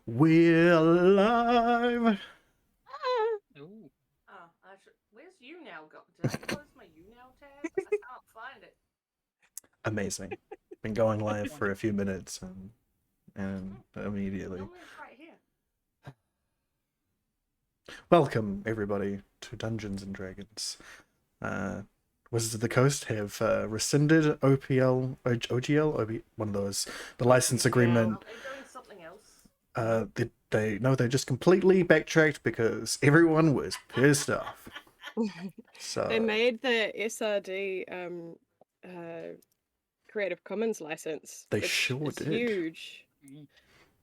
We're alive. Ooh. Oh, where's you now go? Did I close my you now tab? I can't find it. Amazing. Been going live for a few minutes and immediately. Normally it's right here. Welcome everybody to Dungeons and Dragons. Wizards of the Coast have rescinded OGL, one of those, the license agreement. Are they doing something else? They just completely backtracked because everyone was pissed off. So They made the SRD Creative Commons license. They sure did. Huge.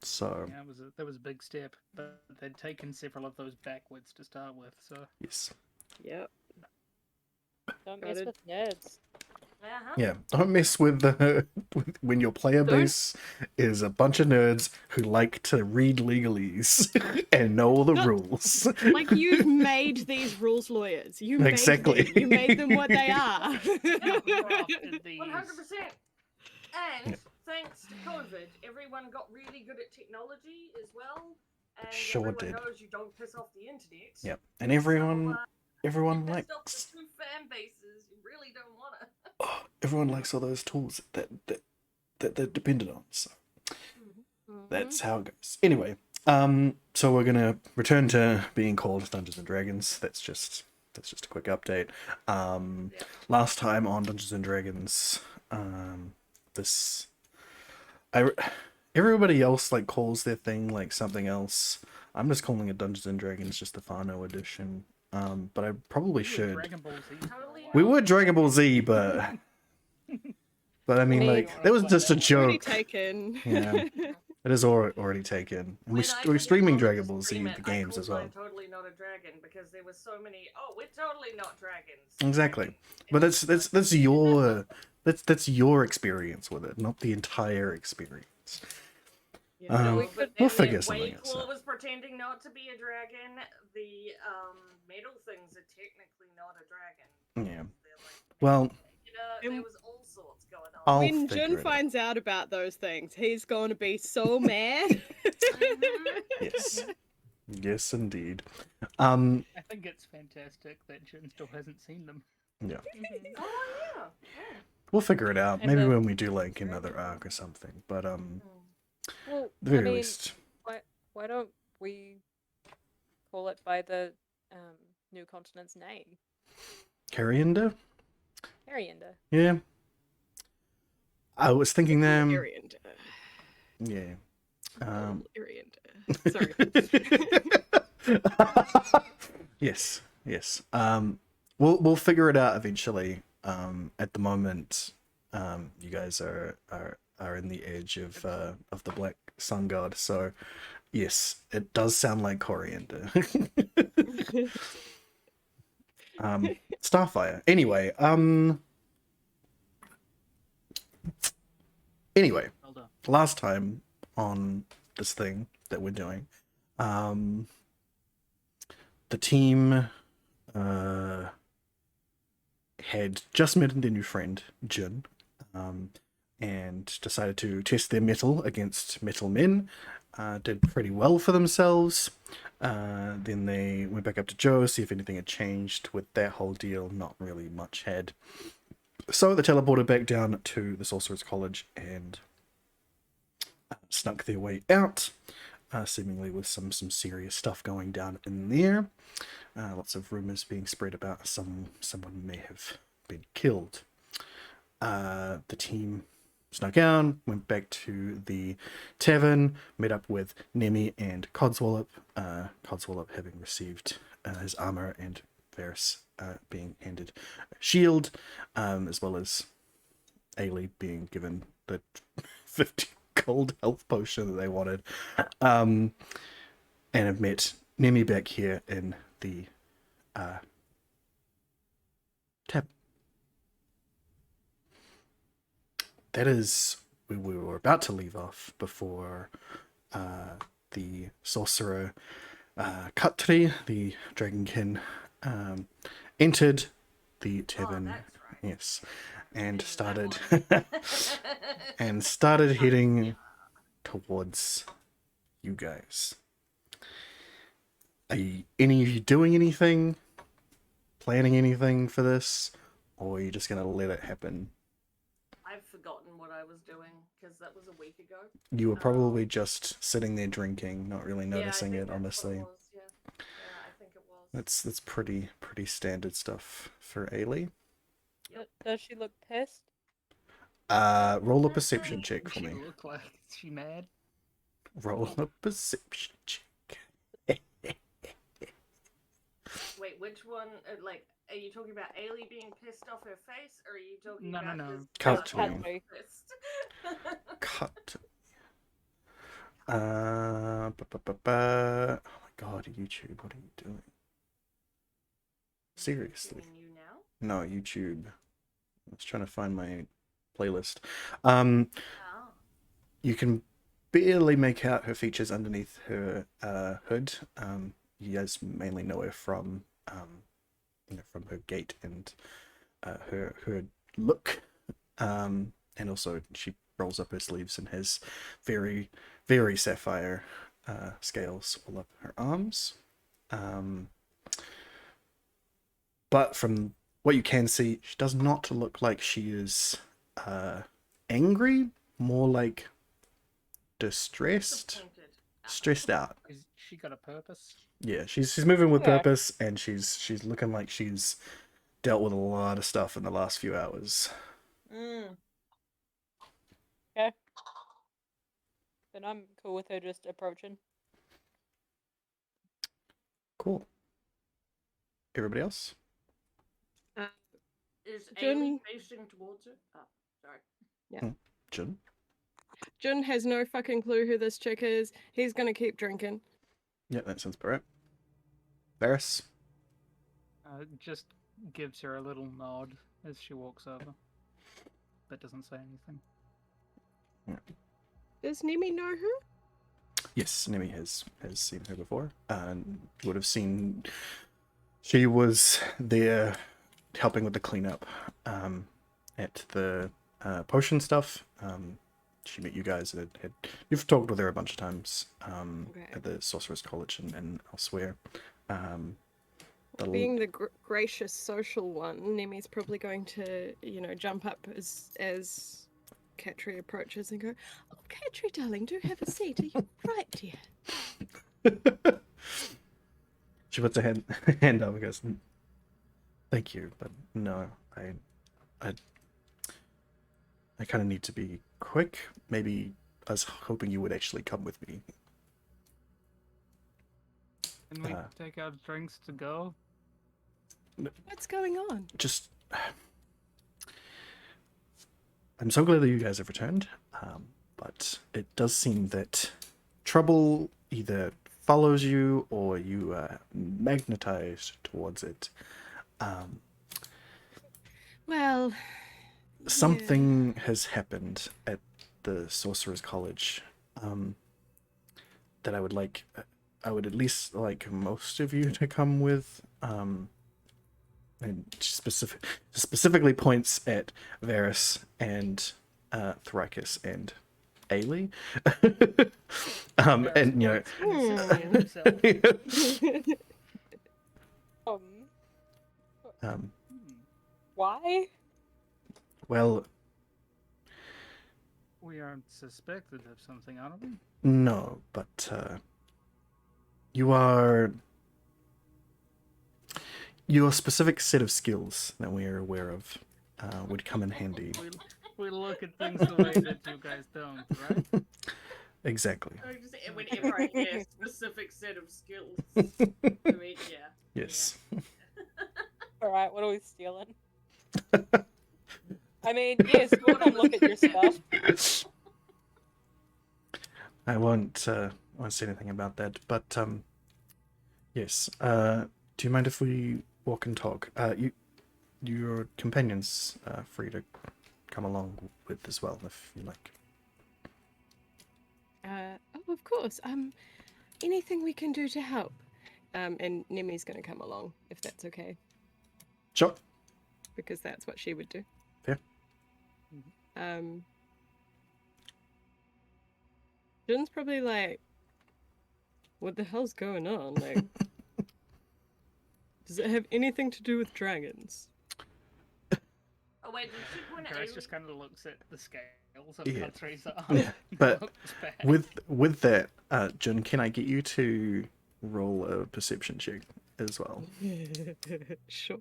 So yeah, that was a big step, but they'd taken several of those backwards to start with. So yes. Yep. Don't mess with nerds. Yeah, don't mess with when your player base is a bunch of nerds who like to read legalese and know all the rules. Like, you've made these rules lawyers. You made Exactly. them. You made them what they are. 100%. And thanks to COVID, everyone got really good at technology as well. And Sure everyone did. knows you don't piss off the internet. Yep, and everyone Pissed likes. off the two fan bases. You really don't want to. Oh, everyone likes all those tools that they're dependent on. So that's how it goes. Anyway, so we're gonna return to being called Dungeons and Dragons. That's just a quick update. Last time on Dungeons and Dragons, everybody else like calls their thing like something else. I'm just calling it Dungeons and Dragons, just the Fano edition. But I probably should. Dragon Ball Z. We were Dragon Ball Z, but I mean, like, that was just a Already joke. taken. Yeah, it is already taken. And we're streaming Dragon Ball Z, the games as well. I'm totally not a dragon because there was so many. Oh, we're totally not dragons. Exactly, but that's your experience with it, not the entire experience. We'll figure something else out. was pretending not to be a dragon. The metal things are technically not a dragon. Yeah. Like, Well, there was all sorts going on. When Jin finds out about those things, he's going to be so mad. Yes. Yes, indeed. I think it's fantastic that Jin still hasn't seen them. Yeah. Oh yeah. We'll figure it out. And Maybe then- when we do like another arc or something. But Well, at the very I mean, least. why don't we call it by the new continent's name? Carianda? Arianda. Yeah. I was thinking them. Arianda. Yeah. Arianda. Sorry. Yes. We'll figure it out eventually. At the moment, you guys are in the edge of the Black Sun God, so yes, it does sound like coriander. Starfire. Anyway, Well done. last time on this thing that we're doing, the team had just met their new friend Jin, and decided to test their mettle against metal men. Did pretty well for themselves. Then they went back up to Joe, see if anything had changed with that whole deal. Not really much had. So they teleported back down to the Sorcerer's College and snuck their way out, seemingly with some serious stuff going down in there. Lots of rumors being spread about someone may have been killed. The team snuck out, went back to the tavern, met up with Nemi and Codswallop. Codswallop having received his armor, and Varys being handed a shield, as well as Ailey being given the 50 gold health potion that they wanted, and have met Nemi back here in the tab. That is where we were about to leave off before the sorcerer Katri, the dragonkin, entered the tavern. That's right. Yes, and started heading towards you guys. Are any of you doing anything? Planning anything for this? Or are you just going to let it happen? I've forgotten what I was doing because that was a week ago. You were probably just sitting there drinking, not really Yeah, I noticing think it, that's what honestly. was, yeah. Yeah, I think it was. That's pretty standard stuff for Ailey. Yep. Does she look pissed? Roll a perception check Does for she me. look like is she mad? Roll a perception check. Wait, which one? Like, are you talking about Ailey being pissed off her face, or are you talking No, about no. his Cut butt to being me. pissed? Cut. Oh my god, YouTube, what are you doing? Seriously. Doing you now? No, YouTube. I was trying to find my playlist. Oh. You can barely make out her features underneath her hood. You guys mainly know her from from her gait and her look. And also she rolls up her sleeves and has very, very sapphire scales all up her arms. But from what you can see, she does not look like she is angry, more like distressed, Disappointed. stressed out. Is she got a purpose? Yeah, she's moving with Okay. purpose, and she's looking like she's dealt with a lot of stuff in the last few hours. Okay. Then I'm cool with her just approaching. Cool. Everybody else? Is Jun- Ailey facing towards her? Oh, sorry. Jun? Jun has no fucking clue who this chick is. He's gonna keep drinking. Yeah, that sounds about right. Varys? Just gives her a little nod as she walks over, but doesn't say anything. Does Nemi know her? Yes, Nemi has seen her before, and would have seen. She was there helping with the cleanup at the potion stuff. She met you guys. You've talked with her a bunch of times Okay. at the Sorcerer's College and elsewhere. Being the gracious social one, Nemi's probably going to, jump up as Katri approaches and go, "Oh, Katri, darling, do have a seat. Are you right, dear?" She puts her hand up and goes, "Thank you, but no, I kind of need to be quick. Maybe I was hoping you would actually come with me." Can we take our drinks to go? What's going on? Just, I'm so glad that you guys have returned, but it does seem that trouble either follows you or you are magnetized towards it. Well, Something has happened at the Sorcerer's College that I would at least like most of you to come with. And specifically points at Varys and Thrykus and Ailey. And Why? well, We aren't suspected of something, are we? no, but your specific set of skills that we are aware of would come in handy. We look at things the way that you guys don't, right? Exactly. Whenever I hear specific set of skills, I mean, yeah. Yes. Alright, what are we stealing? I mean, yes, we'll come look at your stuff. I won't say anything about that, but yes. Do you mind if we walk and talk? Your companions free to come along with as well, if you like. Oh, of course. Anything we can do to help. And Nemi's gonna come along, if that's okay. Sure. Because that's what she would do. Yeah. Jun's probably like What the hell's going on? Like, does it have anything to do with dragons? Oh wait, did she point at Grace Ailey? just kind of looks at the scales of Yeah. Cutthroat's arm. Yeah, but Looks bad. with that, Jin, can I get you to roll a perception check as well? Sure.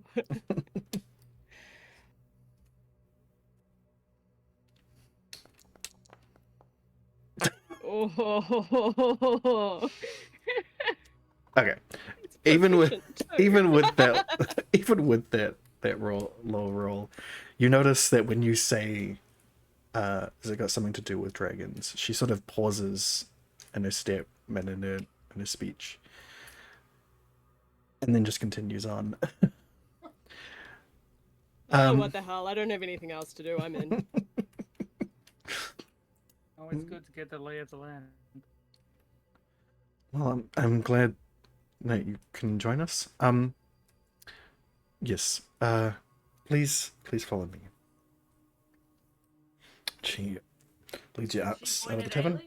Oh. Okay. Even with Proficient too. even with that even with that low roll, you notice that when you say has it got something to do with dragons, she sort of pauses in her step and in her speech. And then just continues on. Oh, what the hell? I don't have anything else to do. I'm in. Always good to get the lay of the land. Well, I'm glad that you can join us. Yes. Please follow me. She leads you out She of the pointed at tavern.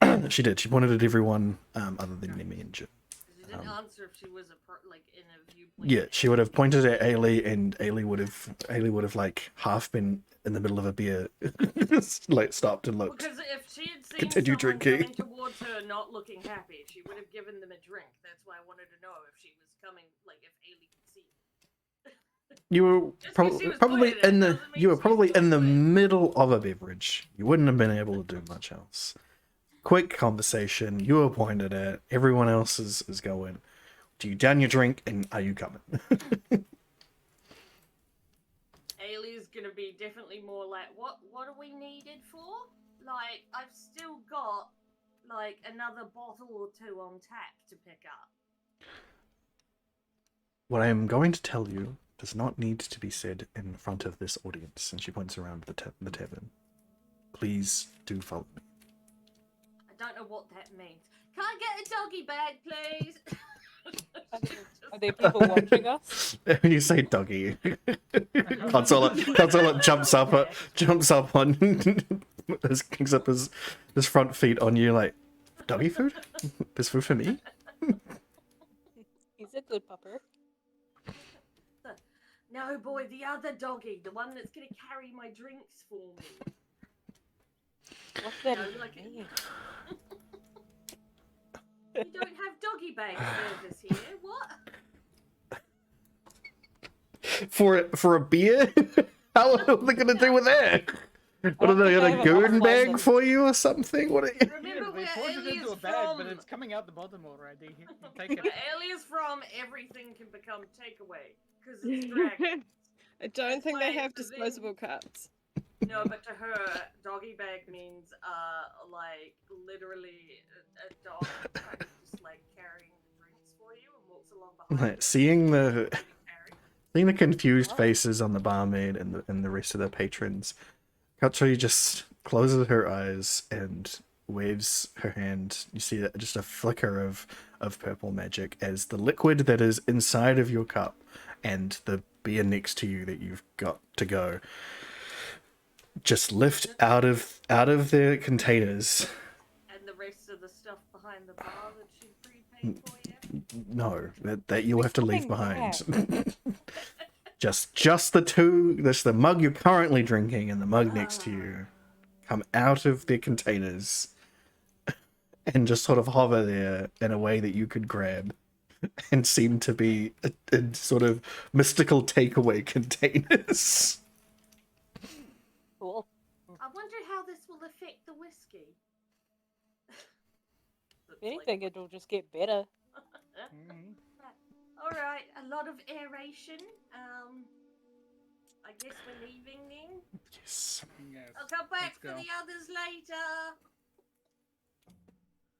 Ailey? She did. She pointed at everyone other than Nemi and Jin. She didn't answer if she was in a viewpoint. Yeah, she would have pointed at Ailey, and Ailey would have like half been in the middle of a beer, like stopped and looked. Because if she had seen Continue someone drinking. coming towards her not looking happy, she would have given them a drink. That's why I wanted to know if she was coming, like if Ailey could see. You were Just 'cause she was probably pointing at in it the doesn't mean you were she's probably in the doing it. middle of a beverage. You wouldn't have been able to do much else. Quick conversation. You were pointed at. Everyone else is going. Do you down your drink and are you coming? Ailey's gonna be definitely more like, what are we needed for? Like, I've still got like another bottle or two on tap to pick up. What I am going to tell you does not need to be said in front of this audience. And she points around the tavern. Please do follow me. I don't know what that means. Can I get a doggy bag, please? Are there people watching us? When you say doggy, Consola jumps up on kicks up his front feet on you like, doggy food? There's food for me? He's a good pupper. No, boy, the other doggy, the one that's gonna carry my drinks for me. What's that No, like- mean? You don't have doggy bag service here. What? For a beer? How are they gonna do with that? What are they think I gonna have a goon box bag license. for you or something? What are you? Remember They where poured it into a Alias bag, from? but it's coming out the bottom already. You take it. Where Alias from, everything can become takeaway because it's dragon. I don't That's think they why have it's a thing. disposable cups. No, but to her, doggy bag means like literally a dog kind of just like carrying the drinks for you and walks along behind. Like, you. seeing the Carry. Seeing the confused What? faces on the barmaid and the rest of the patrons, Katsuri just closes her eyes and waves her hand. You see that just a flicker of purple magic as the liquid that is inside of your cup and the beer next to you that you've got to go just lift out of their containers. And the rest of the stuff behind the bar that she prepaid for you. No, that you'll have to leave coming behind. just the two. That's the mug you're currently drinking and the mug next to you. Come out of their containers and just sort of hover there in a way that you could grab and seem to be a sort of mystical takeaway containers. Cool. I wonder how this will affect the whiskey. If anything, it'll just get better. Mhm. Alright, a lot of aeration. I guess we're leaving then. Yes. Yes. I'll come back Let's for go. the others later.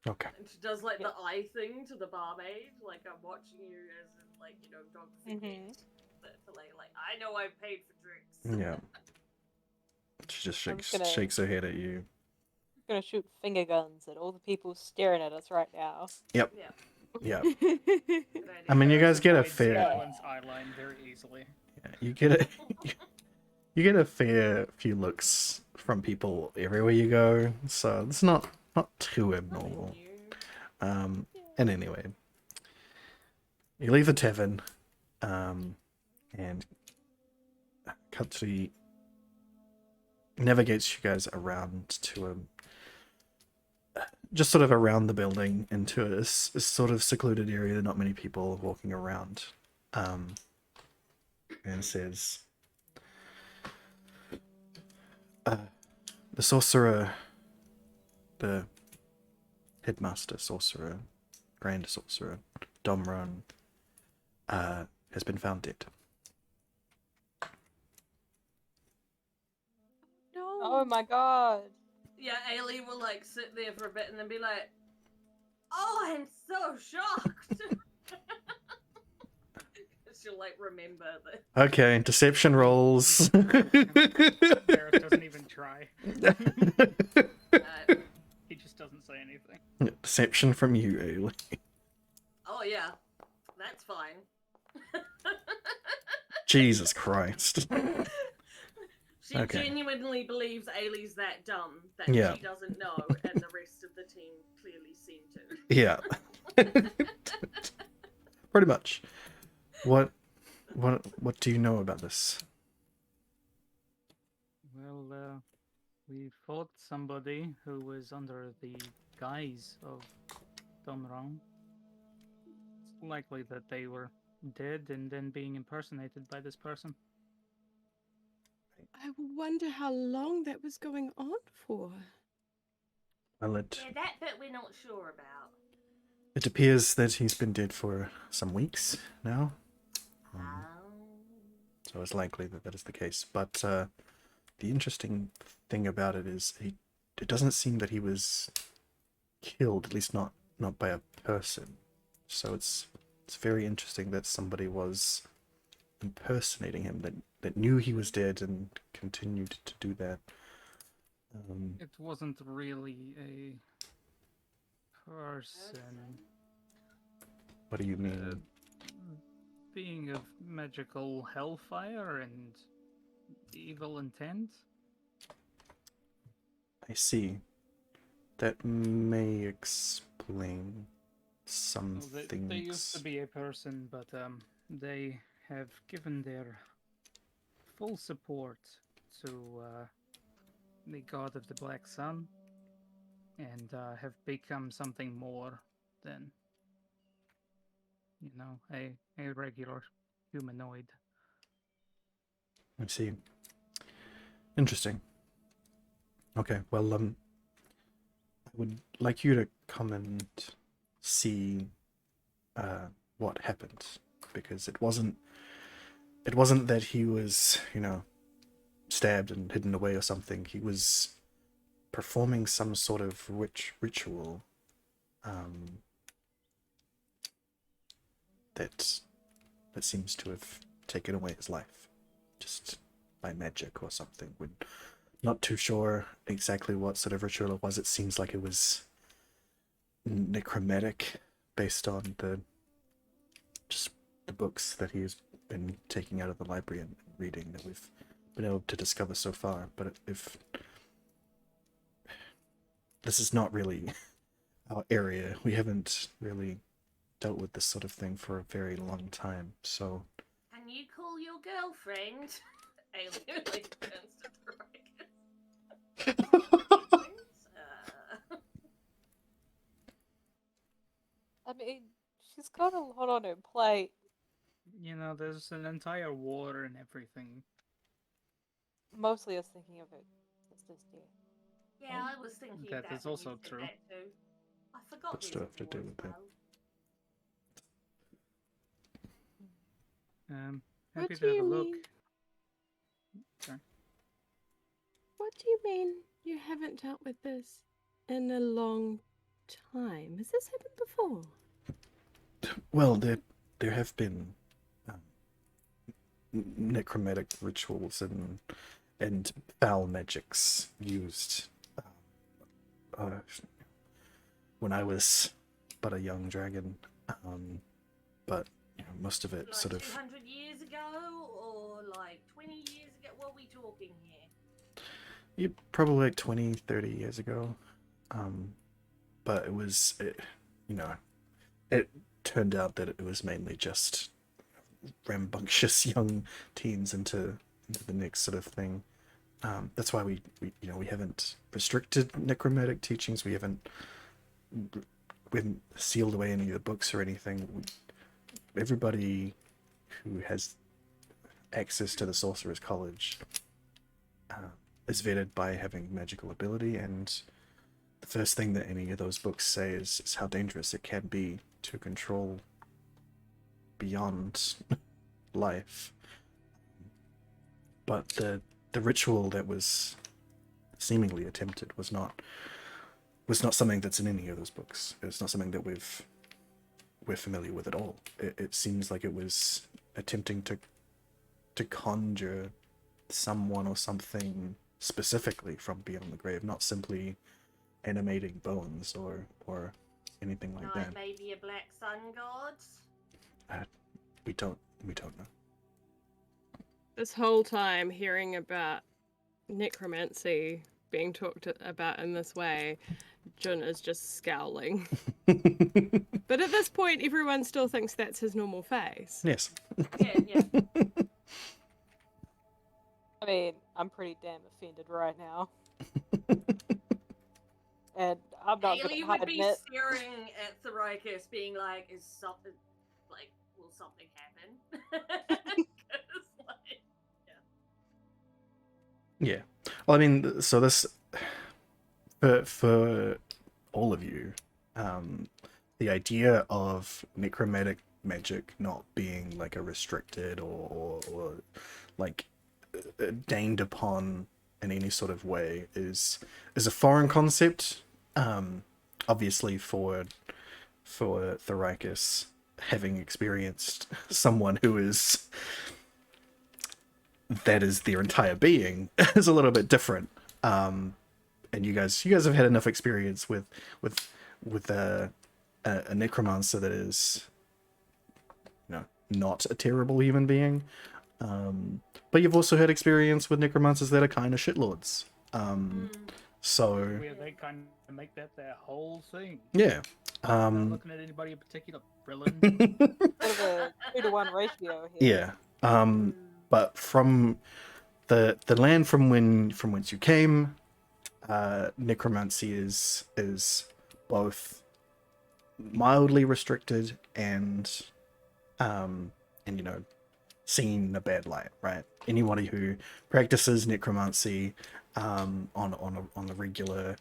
Okay. And she does like the eye thing to the barmaid, like I'm watching you as in like, you know, don't forget. But like I know I paid for drinks. Yeah. She just I'm shakes gonna- shakes her head at you. I'm gonna shoot finger guns at all the people staring at us right now. Yeah. Good I mean, you idea. guys get a Avoid fair. Scottland's eye line very easily. You get a fair few looks from people everywhere you go, so it's not too abnormal. And anyway, you leave the tavern, and Katri navigates you guys around to just sort of around the building into a sort of secluded area that not many people are walking around, and says, the sorcerer, the headmaster sorcerer, grand sorcerer, Domron, has been found dead. No. Oh my god. Yeah, Ailey will like sit there for a bit and then be like, "Oh, I'm so shocked." She'll like remember that. Okay, deception rolls. Barrett doesn't even try. He just doesn't say anything. Deception from you, Ailey. Oh yeah, that's fine. Jesus Christ. She Okay. genuinely believes Ailey's that dumb that Yeah. she doesn't know, and the rest of the team clearly seem to. Yeah. Pretty much. What do you know about this? Well, we fought somebody who was under the guise of Domron. It's likely that they were dead and then being impersonated by this person. I wonder how long that was going on for. Well, it Yeah, that bit we're not sure about. appears that he's been dead for some weeks now. So it's likely that that is the case. But the interesting thing about it is it doesn't seem that he was killed, at least not by a person. So it's very interesting that somebody was impersonating him, that knew he was dead and continued to do that. It wasn't really a person. What do you mean? Being of magical hellfire and evil intent. I see. That may explain some Well, things. they used to be a person, but they have given their full support to the god of the Black Sun, and have become something more than, a regular humanoid. I see. Interesting. Okay, well, I would like you to come and see what happened, because it wasn't that he was, stabbed and hidden away or something. He was performing some sort of ritual that seems to have taken away his life, just by magic or something. We're not too sure exactly what sort of ritual it was. It seems like it was necromantic, based on the books that he has been taking out of the library and reading that we've been able to discover so far. But if this is not really our area, we haven't really dealt with this sort of thing for a very long time, so Can you call your girlfriend? Alien like turns to the right. I mean, she's got a lot on her plate. There's an entire war and everything. Mostly I was thinking of her sister's death. Yeah, I was thinking That that is when you also said true. that too. I forgot What's there's to have to a do war with as that? well. Happy What to do have a you look. mean? Sorry. What do you mean you haven't dealt with this in a long time? Has this happened before? well, there have been necromantic rituals and foul magics used when I was but a young dragon, but most of it Like sort of 200 years ago or like 20 years ago? What are we talking here? probably like 20-30 years ago, but it was it turned out that it was mainly just rambunctious young teens into the next sort of thing. That's why we haven't restricted necromantic teachings. We haven't sealed away any of the books or anything. Everybody who has access to the Sorcerer's College is vetted by having magical ability, and the first thing that any of those books say is how dangerous it can be to control beyond life. But the ritual that was seemingly attempted was not something that's in any of those books. It's not something that we're familiar with at all. It seems like it was attempting to conjure someone or something specifically from beyond the grave, not simply animating bones or anything like that. Maybe a black sun god? We don't know. This whole time hearing about necromancy being talked about in this way, Jun is just scowling. But at this point, everyone still thinks that's his normal face. Yes. Yeah. I mean, I'm pretty damn offended right now. And I'm not Ailey gonna would be admit. staring at Thoricus, being like, "Is something like, will something happen?" 'Cause, like, Yeah. Well, I mean, so this for all of you, the idea of necromantic magic not being like a restricted or like deigned upon in any sort of way is a foreign concept. Obviously for Thoricus, having experienced someone who is that is their entire being is a little bit different. And you guys have had enough experience with a necromancer that is, not a terrible human being. But you've also had experience with necromancers that are kind of shitlords. So Where they kind of make that their whole thing. yeah. Not looking at anybody in particular, Brilliant. Sort of a 2-to-1 ratio here. Yeah. But from the land from whence you came, necromancy is both mildly restricted and seen in a bad light, right? Anybody who practices necromancy on the regular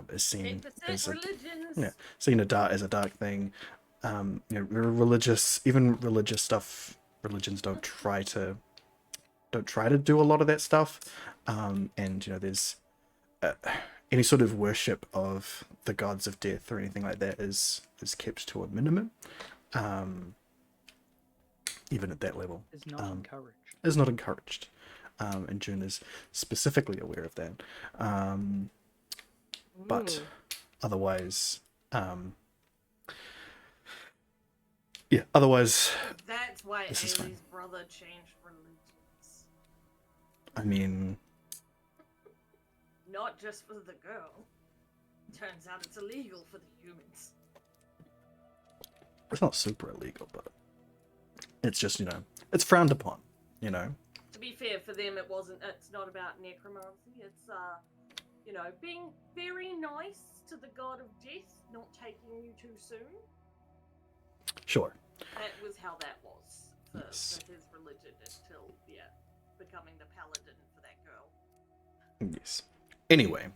is seen 8% as religions. seen as a dark thing. Religious stuff. Religions don't try to do a lot of that stuff, and there's any sort of worship of the gods of death or anything like that is kept to a minimum. Even at that level, Is not encouraged. is not encouraged, and June is specifically aware of that. But otherwise, otherwise, That's why This is fine. Ailey's brother changed religions. I mean, Not just for the girl. Turns out it's illegal for the humans. it's not super illegal, but it's just, it's frowned upon, To be fair, for them it's not about necromancy, it's being very nice to the god of death, not taking you too soon. Sure. That was how that was for Yes. his religion until, becoming the paladin for that girl. Yes. Anyway.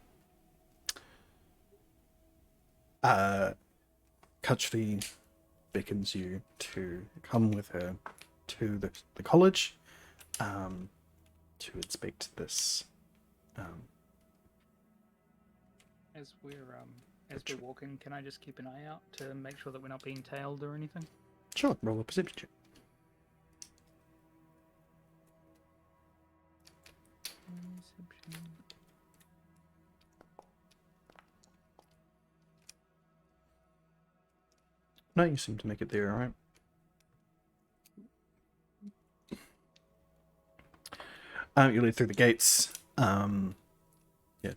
Kachvi beckons you to come with her to the college to inspect this. As we're walking, can I just keep an eye out to make sure that we're not being tailed or anything? Sure, roll a perception check. No, you seem to make it there, alright. You lead through the gates.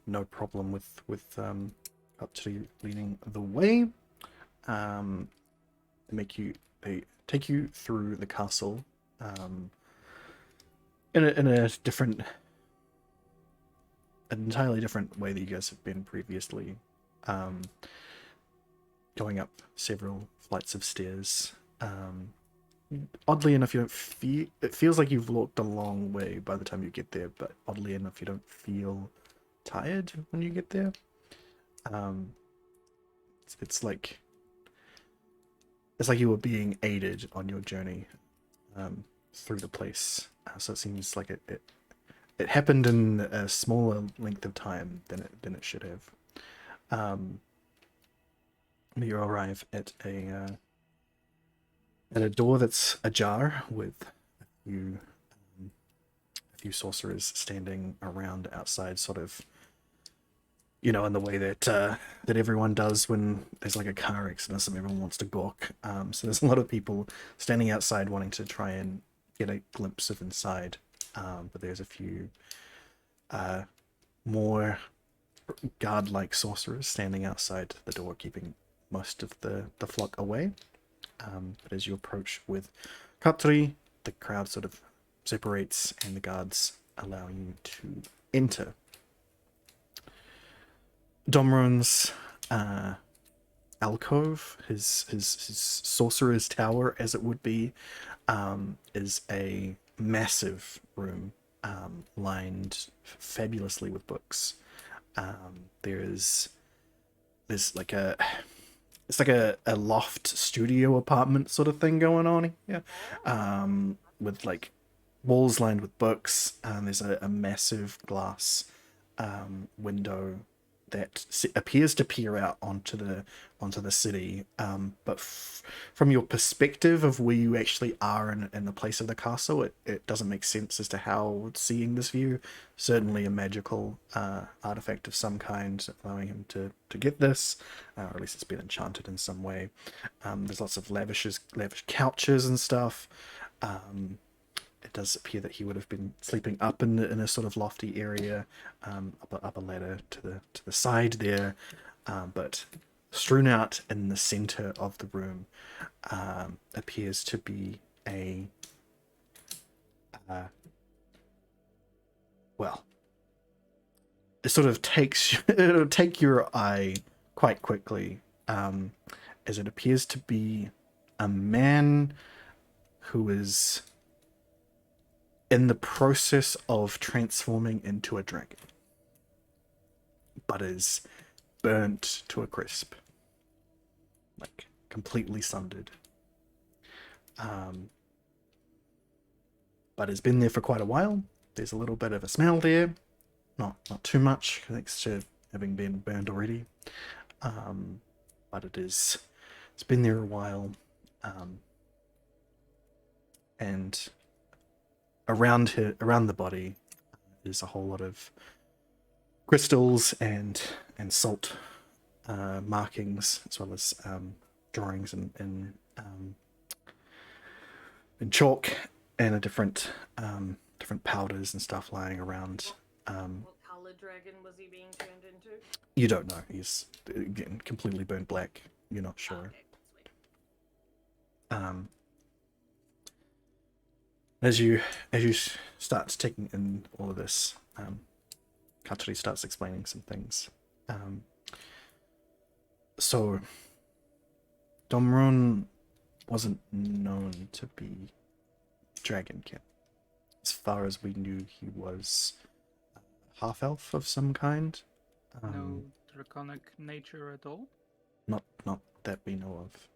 No problem with up to leading the way. they take you through the castle, in a different, an entirely different way that you guys have been previously, going up several flights of stairs. Oddly enough, you don't feel, it feels like you've walked a long way by the time you get there, but oddly enough, you don't feel tired when you get there. It's like you were being aided on your journey through the place. So it seems like it happened in a smaller length of time than it should have. You arrive at a door that's ajar with a few sorcerers standing around outside, sort of, you know, in the way that that everyone does when there's like a car accident, and everyone wants to gawk. So there's a lot of people standing outside wanting to try and get a glimpse of inside. But there's a few more guard-like sorcerers standing outside the door, keeping most of the flock away. But as you approach with Katri, the crowd sort of separates and the guards allow you to enter. Domron's alcove, his sorcerer's tower, as it would be, is a massive room, lined fabulously with books. There's like it's like a loft studio apartment sort of thing going on here, with like walls lined with books. There's a massive glass window that appears to peer out onto the city, but from your perspective of where you actually are in the place of the castle, it doesn't make sense as to how seeing this view. Certainly a magical artifact of some kind allowing him to get this, or at least it's been enchanted in some way. There's lots of lavish couches and stuff. It does appear that he would have been sleeping up in a sort of lofty area, up a ladder to the side there, but strewn out in the center of the room appears to be a well, it sort of it'll take your eye quite quickly, as it appears to be a man who is in the process of transforming into a dragon, but is burnt to a crisp, like completely sundered. But has been there for quite a while. There's a little bit of a smell there, not too much, thanks to having been burned already. But it's been there a while, and around the body is a whole lot of crystals and salt markings, as well as drawings in chalk, and a different powders and stuff lying around. What color dragon was he being turned into? You don't know. He's again completely burnt black. You're not sure. Okay, sweet. As you start taking in all of this, Katri starts explaining some things. So Domron wasn't known to be dragonkin. As far as we knew, he was a half-elf of some kind. No draconic nature at all? Not that we know of.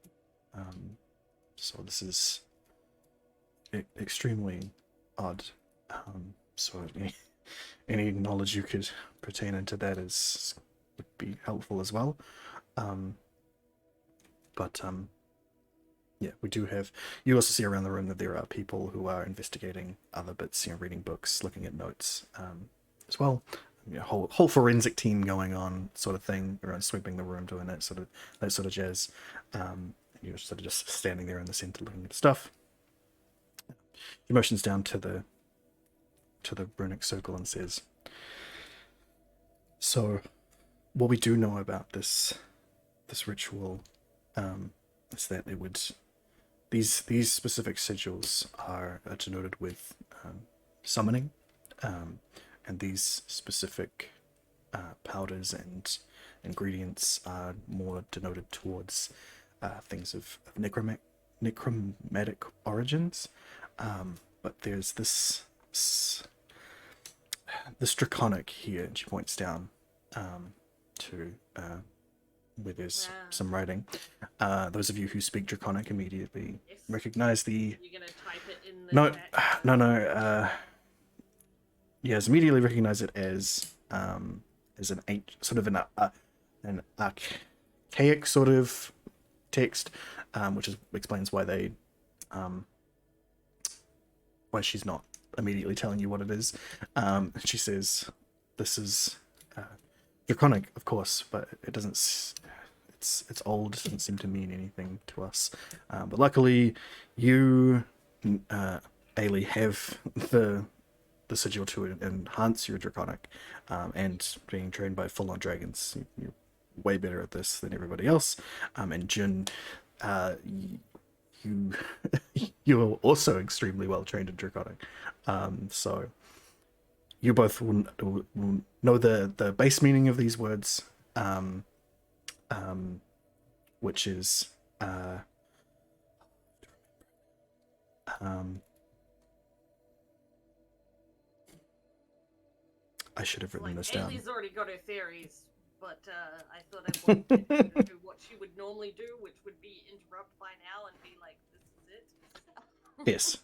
So this is extremely odd. So any knowledge you could pertain into that would be helpful as well. Yeah, we do have. You also see around the room that there are people who are investigating other bits, reading books, looking at notes, as well. Whole forensic team going on, sort of thing, around sweeping the room, doing that sort of jazz. You're sort of just standing there in the center looking at stuff. He motions down to the runic circle and says, "So, what we do know about this ritual is that it would these specific sigils are denoted with summoning, and these specific powders and ingredients are more denoted towards things of necromantic origins. But there's this draconic here, and she points down to where there's Wow. some writing. Those of you who speak draconic immediately Yes. recognize the You're gonna type it in the no chat. no. Yes, immediately recognize it as sort of an archaic sort of text, which explains why they why she's not immediately telling you what it is. She says, "This is draconic, of course, but it doesn't. It's old. It doesn't seem to mean anything to us. But luckily, you, Ailey, have the sigil to enhance your draconic, and being trained by full-on dragons, you're way better at this than everybody else. And Jin, you you're also extremely well trained in draconic, so you both will know the base meaning of these words, which is I should have written this down. Ailey's already got her theories, but I thought I wanted her to do what she would normally do, which would be interrupt by now and be like, "This is it." Yes.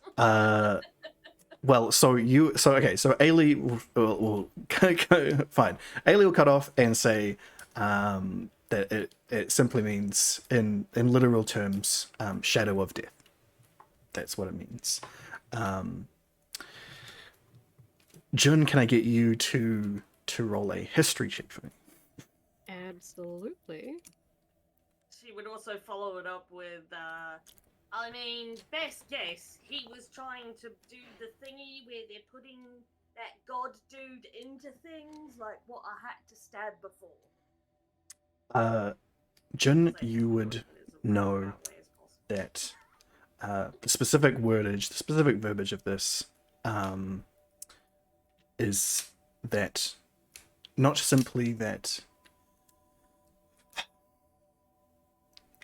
Well, so Ailey will fine. Ailey will cut off and say that it simply means, in literal terms, shadow of death. That's what it means. Jun, can I get you to roll a history check for me? Absolutely. She would also follow it up with, I mean, best guess, he was trying to do the thingy where they're putting that god dude into things, like what I had to stab before. Jun, you would know that the specific wordage, the specific verbiage of this is that not simply that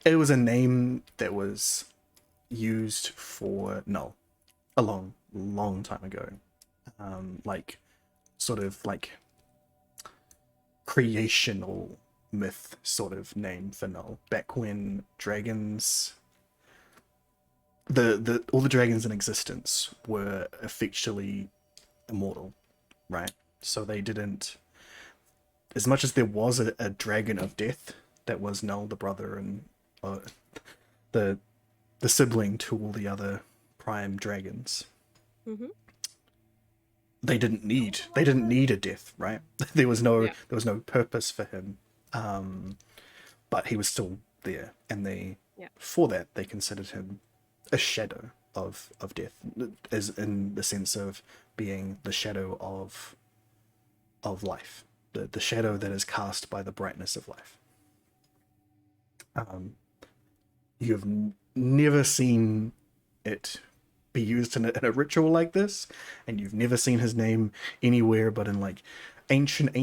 it was a name that was used for Null a long time ago, like sort of like creational myth sort of name for Null, back when dragons, all the dragons in existence were effectually immortal, right? So they didn't, as much as there was a dragon of death that was Null, the brother and the sibling to all the other prime dragons. Mm-hmm. They didn't need a death, right? there was no purpose for him, but he was still there, and for that they considered him a shadow of death, as in the sense of being the shadow of life, the shadow that is cast by the brightness of life. You have never seen it be used in a ritual like this, and you've never seen his name anywhere but in like ancient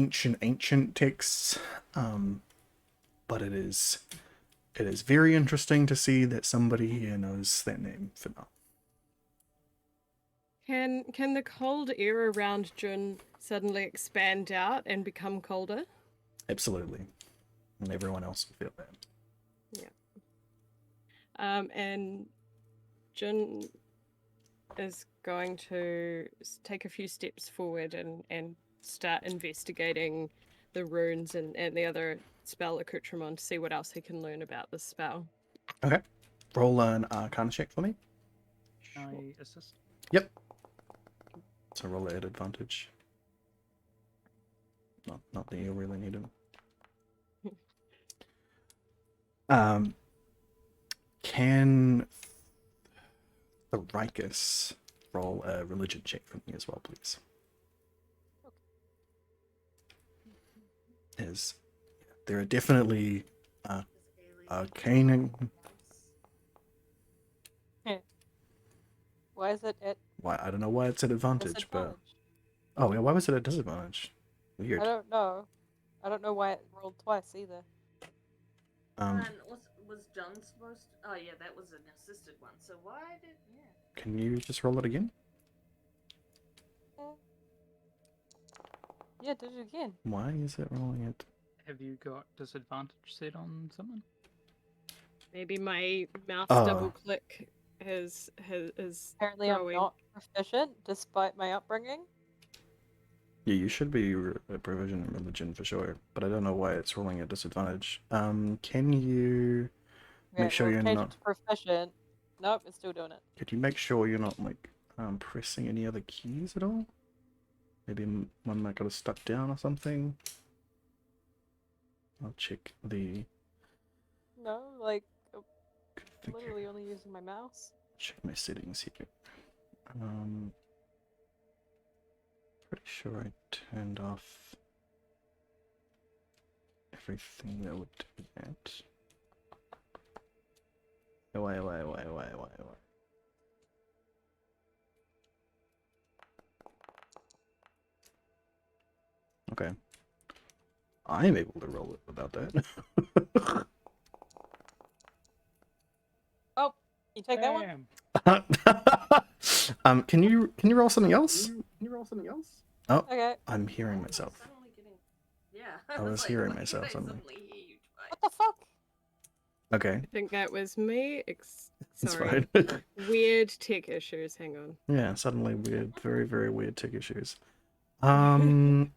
texts. But it is very interesting to see that somebody here knows that name for now. Can the cold air around Jun suddenly expand out and become colder? Absolutely, and everyone else will feel that. Yeah. And Jun is going to take a few steps forward and start investigating the runes and the other spell accoutrement to see what else he can learn about this spell. Okay, roll an Arcana check for me. I assist. Yep. So roll it at advantage. Not that you really need him. Can Thoricus roll a religion check for me as well, please? As there are definitely arcane Why is it at Why? I don't know why it's at advantage, but disadvantage? oh yeah, why was it at disadvantage? Weird. I don't know. I don't know why it rolled twice either. And was John supposed to... Oh, yeah, that was an assisted one. So why did... Yeah. Can you just roll it again? Yeah, did it again. Why is it rolling it? Have you got disadvantage set on summon? Maybe my mouse Oh. double click is Apparently throwing. I'm not proficient, despite my upbringing. Yeah, you should be a provision in religion for sure, but I don't know why it's rolling at disadvantage. Can you make sure you're change not? it to proficient. Nope, it's still doing it. Could you make sure you're not like pressing any other keys at all? Maybe one might got stuck down or something. I'll check the No, like, configure. literally only using my mouse. Check my settings here. Pretty sure I turned off everything that would do that. Why? Okay. I am able to roll it without that. Oh, you take that one? Damn. Can you roll something else? Can you roll something else? Oh, Okay. I'm hearing Why am I myself. suddenly getting... Yeah. I was hearing why did myself I suddenly. hear you twice? What the fuck? Okay, I think that was me. it's Sorry. fine. Weird tech issues. Hang on. Yeah, suddenly weird, very, very weird tech issues. Can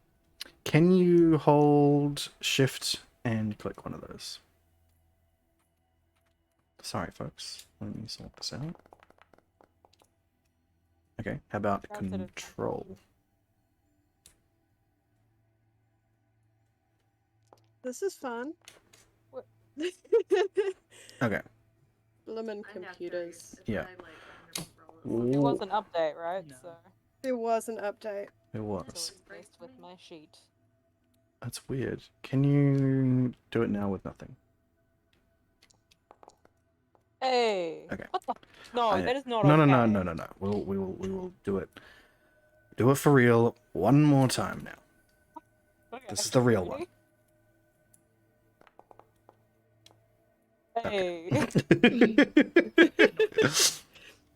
you hold shift and click one of those? Sorry, folks. Let me sort this out. Okay, how about That's it. control? This is fun. What? Okay. Blimmin' I'm now computers. curious if Yeah. I, like, roll It Ooh, was an update, right? No. So, There was an update. it so was. it's based with my sheet. That's weird. Can you do it now with nothing? Hey. Okay. What the? No, that is not No, okay. no. We will do it. Do it for real one more time now. Okay. This is the real one. Hey.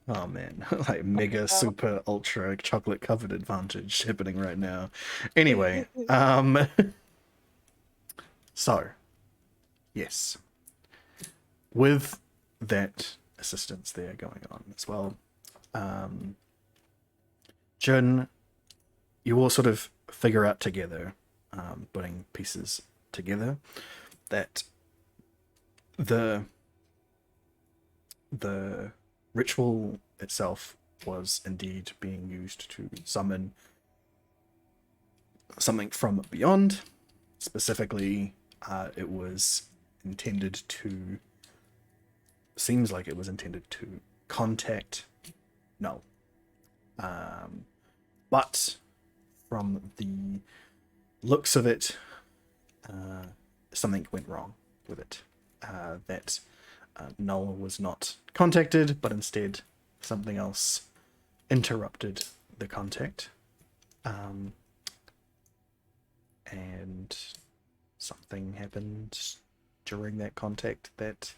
Oh man, like mega super ultra chocolate covered advantage happening right now. Anyway, so yes, with that assistance there going on as well, Jun, you all sort of figure out together, putting pieces together, that the ritual itself was indeed being used to summon something from beyond. Specifically, it was intended to... Seems like it was intended to contact Null. But from the looks of it, something went wrong with it. That Null was not contacted, but instead something else interrupted the contact. And something happened during that contact that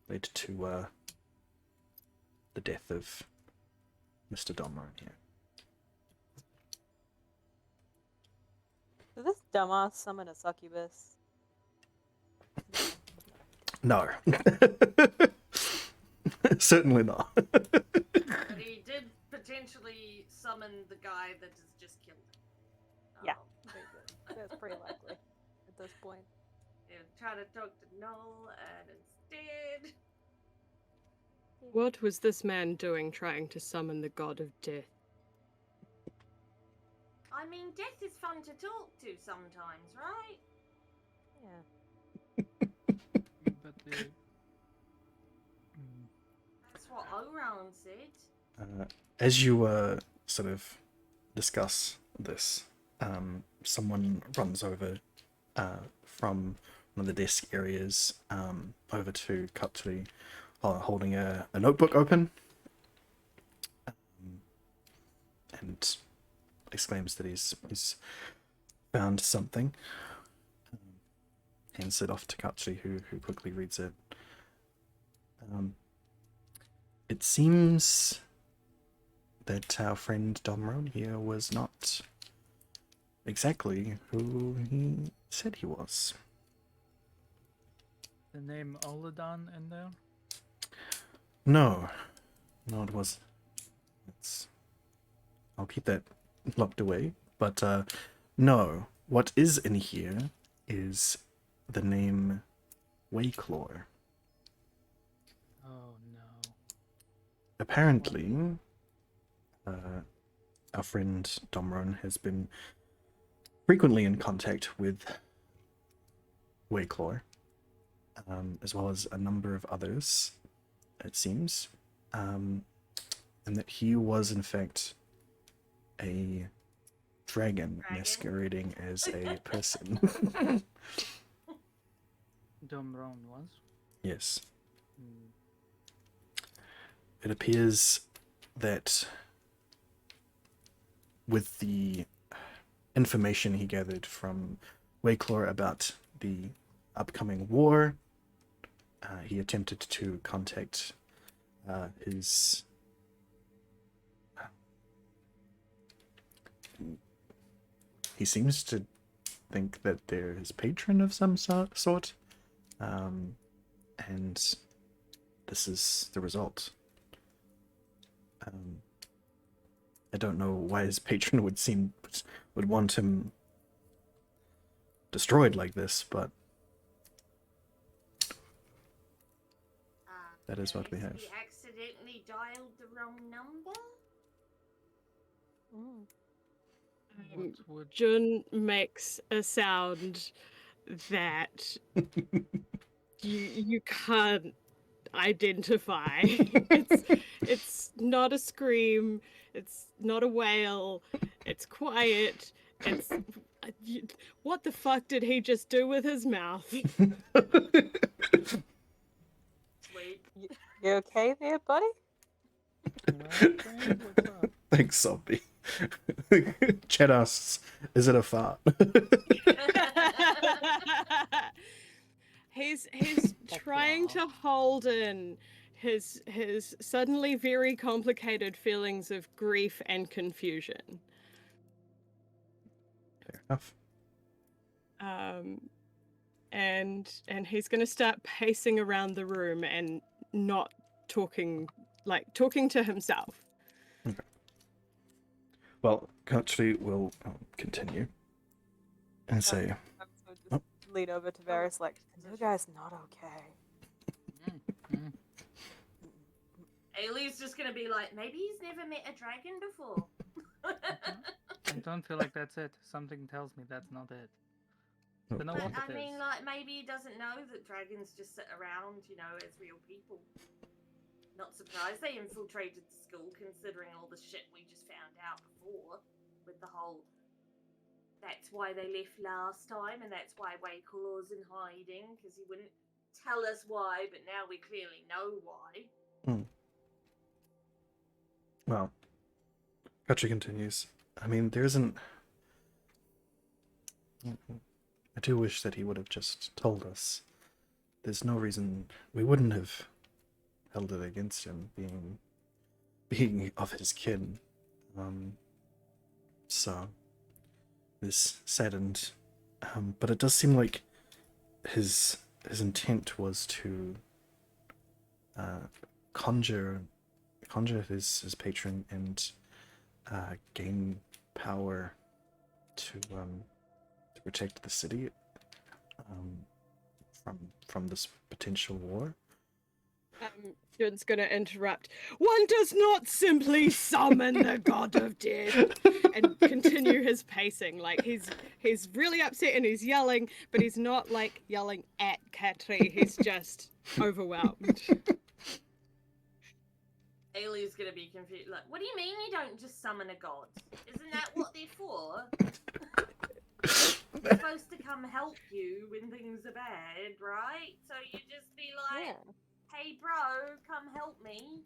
led to the death of Mr. Domron here. Did this dumbass summon a succubus? No. Certainly not. But he did potentially summon the guy that has just killed him. Yeah. That's pretty likely at this point. And try to talk to Null, and instead... What was this man doing trying to summon the god of death? I mean, death is fun to talk to sometimes, right? Yeah. But the. That's what Oran said. As you sort of discuss this, someone runs over from one of the desk areas over to Cutlery, holding a notebook open. and exclaims that he's found something. Hands it off to Katri, who quickly reads it. It seems that our friend Domron here was not exactly who he said he was. The name Oladan in there? No, it was. I'll keep that locked away. But no, what is in here is the name Wayclaw. Oh no. Apparently, our friend Domron has been frequently in contact with Wayclaw, as well as a number of others, it seems, and that he was in fact a dragon masquerading as a person. Domron was? Yes. Hmm. It appears that with the information he gathered from Wayclaw about the upcoming war, he attempted to contact his he seems to think that they're his patron of some sort, and this is the result. I don't know why his patron would want him destroyed like this, but that is what we have. He accidentally dialed the wrong number? What would... Jun makes a sound that you can't identify. It's not a scream. It's not a wail. It's quiet. It's what the fuck did he just do with his mouth? Sweet. You okay there, buddy? Okay, what's up? Thanks, Zombie. Chet asks, is it a fart? He's trying to hold in his suddenly very complicated feelings of grief and confusion. Fair enough. And he's gonna start pacing around the room and not talking to himself. Okay. Well, Katri will continue and say, So just lean over to Varys like, you guys not okay. Ailey's just gonna be like, maybe he's never met a dragon before. I don't feel like that's it. Something tells me that's not it. Don't know But what I it mean, is. like, maybe he doesn't know that dragons just sit around, as real people. Not surprised they infiltrated the school, considering all the shit we just found out before with the whole. That's why they left last time, and that's why Wayclaw's in hiding, because he wouldn't tell us why, but now we clearly know why. well, Katri continues. I mean, there isn't... I do wish that he would have just told us. There's no reason we wouldn't have held it against him being of his kin. So this saddened, but it does seem like his intent was to conjure his patron and gain power to protect the city from this potential war. Jun's gonna interrupt. One does not simply summon the god of death, and continue his pacing. Like he's really upset and he's yelling, but he's not like yelling at Katri. He's just overwhelmed. Ailey's gonna be confused. Like, what do you mean you don't just summon a god? Isn't that what they're for? They're supposed to come help you when things are bad, right? So you just be like, Yeah. hey bro, come help me.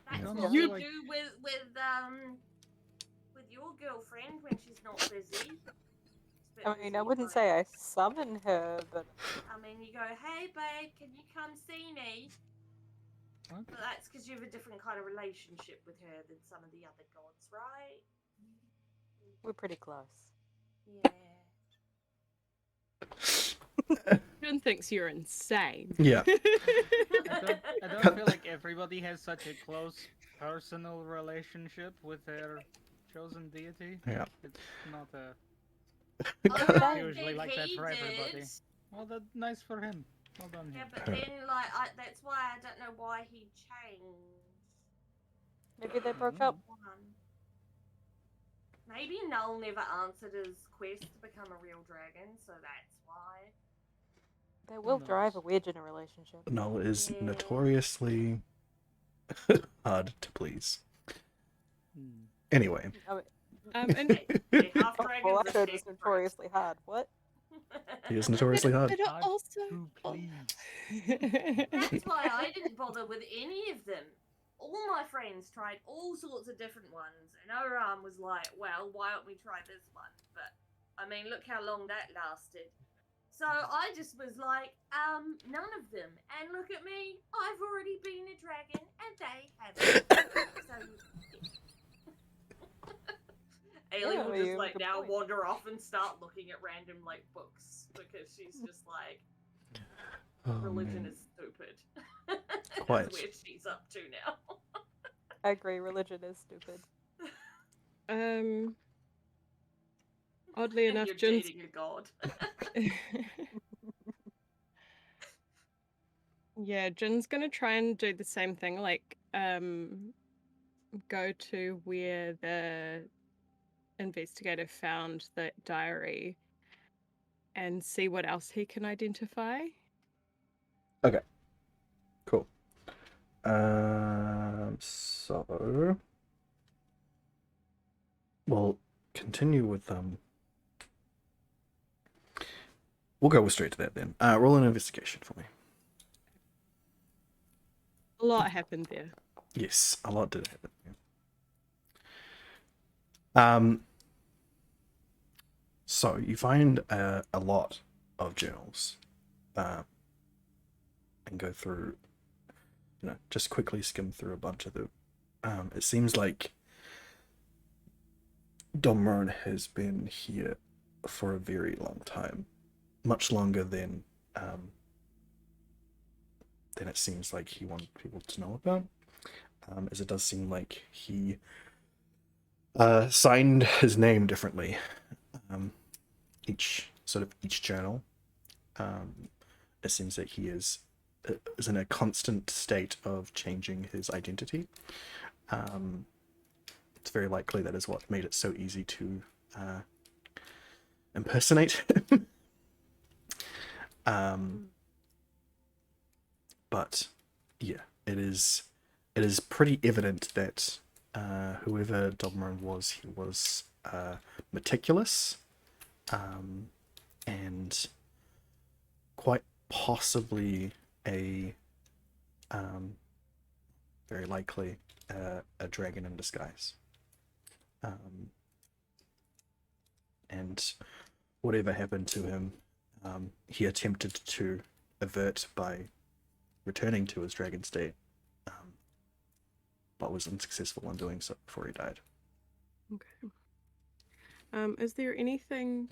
That's Yeah. what You- we do with your girlfriend when she's not busy. She's a bit I mean, busy, I wouldn't but say I summon her, but I mean, you go, hey babe, can you come see me? What? But that's because you have a different kind of relationship with her than some of the other gods, right? we're pretty close. Yeah. Jun thinks you're insane. Yeah. I don't feel like everybody has such a close personal relationship with their chosen deity. Yeah. It's not a I usually think like that he for everybody. did. Well, that's nice for him. Well done, Yeah, him. but then, like, that's why I don't know why he changed. Maybe they broke up. One. Maybe Null never answered his quest to become a real dragon, so that's why. They will knows? drive a wedge in a relationship. Null is Yeah. notoriously hard to please. Hmm. Anyway. I mean, And Hey, half oh, dragons well, are I heard it was desperate. notoriously hard. What? He is notoriously hard. but Hard also, to please. That's why I didn't bother with any of them. All my friends tried all sorts of different ones, and Oram was like, well, why don't we try this one? But, I mean, look how long that lasted. So I just was like, none of them. And look at me, I've already been a dragon, and they haven't. So, Aileen Yeah, will you just, have a like, good now point. wander off and start looking at random, like, books, because she's just like, Oh, religion man. is stupid. Quite. That's where she's up to now. I agree, religion is stupid. oddly And enough, you're Jun's dating a god. yeah, Jin's gonna try and do the same thing, like go to where the investigator found that diary and see what else he can identify. Okay. Cool. So we'll continue with we'll go straight to that then. Roll an investigation for me. A lot happened there. Yes, a lot did happen. So you find a lot of journals, and go through, just quickly skim through a bunch of them. It seems like Domron has been here for a very long time, much longer than it seems like he wanted people to know about. As it does seem like he signed his name differently. Each journal. It seems that he is in a constant state of changing his identity. It's very likely that is what made it so easy to impersonate him. But yeah, it is pretty evident that whoever Dobron was, he was meticulous, and quite possibly a very likely a dragon in disguise. And whatever happened to him, he attempted to avert by returning to his dragon state, but was unsuccessful in doing so before he died. Okay. Is there anything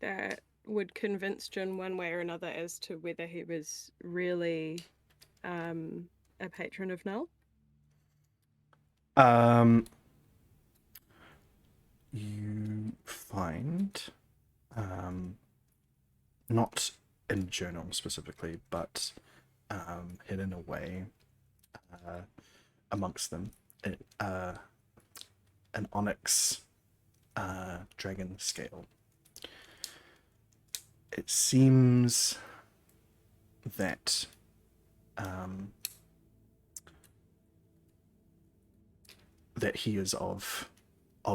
that would convince Jin one way or another as to whether he was really a patron of Null? You find, not in journal specifically, but hidden away amongst them, an onyx dragon scale. It seems that that he is of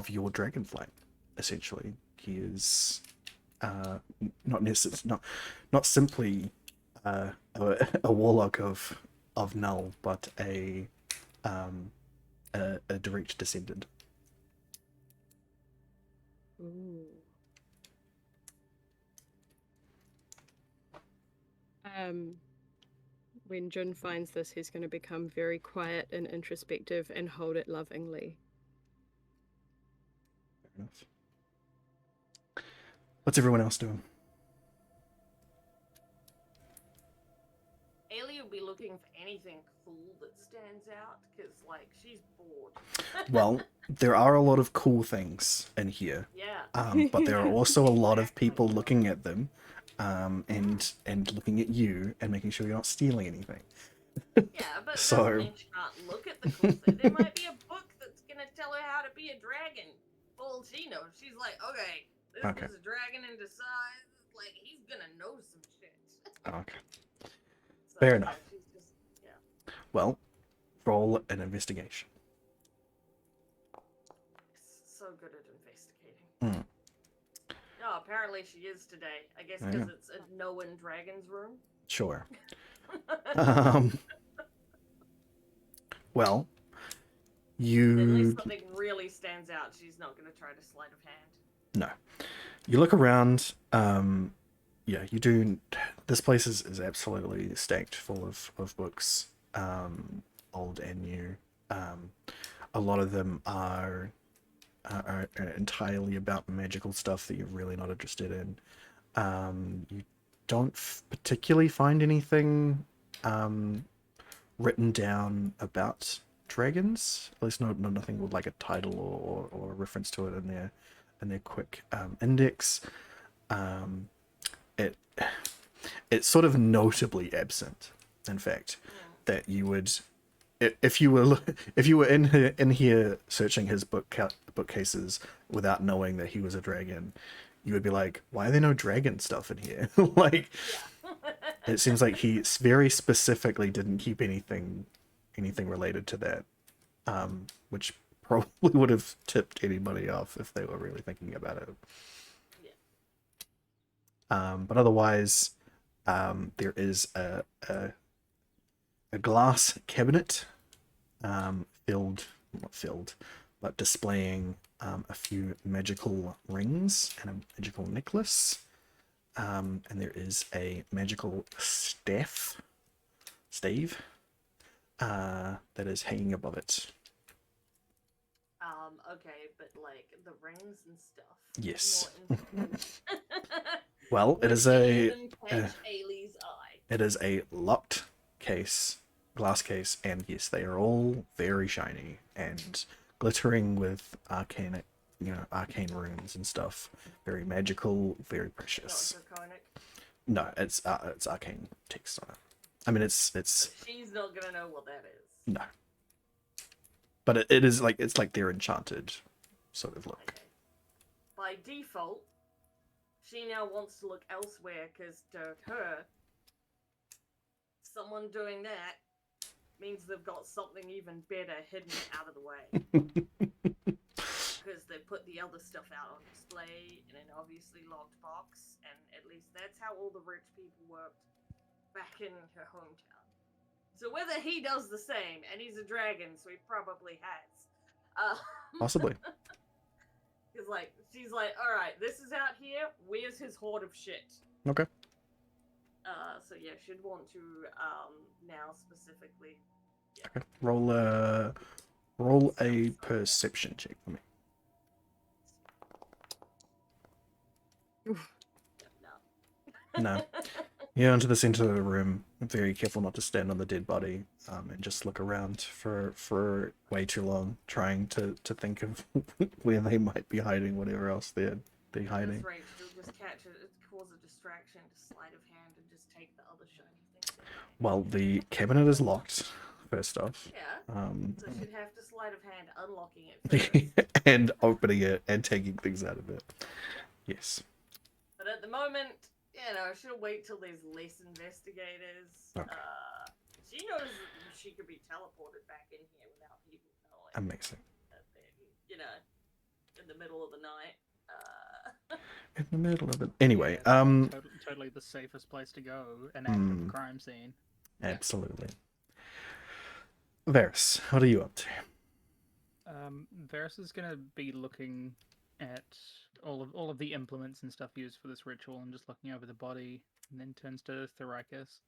your dragonflight. Essentially, he is not simply a warlock of Null, but a direct descendant. Ooh. When Jun finds this, he's going to become very quiet and introspective and hold it lovingly. Fair enough. What's everyone else doing? Ailey will be looking for anything cool that stands out, because, like, she's bored. Well, there are a lot of cool things in here, Yeah. but there are also a lot of people looking at them, and looking at you and making sure you're not stealing anything. Yeah, but So- doesn't mean she can't look at the cool thing. There might be a book that's gonna tell her how to be a dragon. For all she knows, she's like, okay, this Okay. is a dragon in disguise. Like, he's gonna know some shit. Okay. So, Fair yeah, enough. she's just, yeah. Well, roll an investigation. So good at investigating. Mm. No, apparently she is today. I guess Yeah. because it's a Noan Dragon's room. Sure. Um, well, Unless you something really stands out, she's not going to try to sleight of hand. no. You look around. Yeah, you do. This place is absolutely stacked full of books, old and new. A lot of them are entirely about magical stuff that you're really not interested in. You don't particularly find anything written down about dragons. At least nothing with like a title or a reference to it in their quick index. It's sort of notably absent. In fact, that you would, if you were in here searching his bookcases without knowing that he was a dragon, you would be like, why are there no dragon stuff in here? Like, it seems like he very specifically didn't keep anything related to that, which probably would have tipped anybody off if they were really thinking about it. But otherwise, there is a glass cabinet, but displaying a few magical rings and a magical necklace. And there is a magical stave that is hanging above it. Okay, but like the rings and stuff. Yes. More interesting. Well, it Would is a even catch Ailey's eye. it is a locked glass case, and yes, they are all very shiny and glittering with arcane runes and stuff. Very magical, very Not precious. draconic. No, it's arcane text on it. I mean, it's She's not gonna know what that is. no, but it is like it's like their enchanted sort of look. Okay. By default, she now wants to look elsewhere because to her, someone doing that means they've got something even better hidden out of the way. Because they put the other stuff out on display in an obviously locked box, and at least that's how all the rich people worked back in her hometown. So whether he does the same, and he's a dragon, so he probably has. Possibly. Because, like, she's like, alright, this is out here, where's his hoard of shit? Okay. So yeah, she'd want to, now specifically, Okay. Roll a perception check for me. no. No. You enter the center of the room, very careful not to stand on the dead body, and just look around for way too long, trying to think of where they might be hiding, whatever else they're At hiding. this rate, she'll just catch it, cause a distraction, just sleight of hand, and just take the other shiny things. Well, the cabinet is locked, first off. Yeah, so she'd have to sleight of hand unlocking it first. And opening it and taking things out of it. Yes. But at the moment, you know, she'll wait till there's less investigators. Okay. She knows that she could be teleported back in here without people knowing. Amazing. That they're, you know, in the middle of the night. In the middle of it. Anyway, Yeah, totally the safest place to go, an active crime scene. absolutely. Varys, what are you up to? Varys is gonna be looking at all of the implements and stuff used for this ritual, and just looking over the body, and then turns to Thrakus.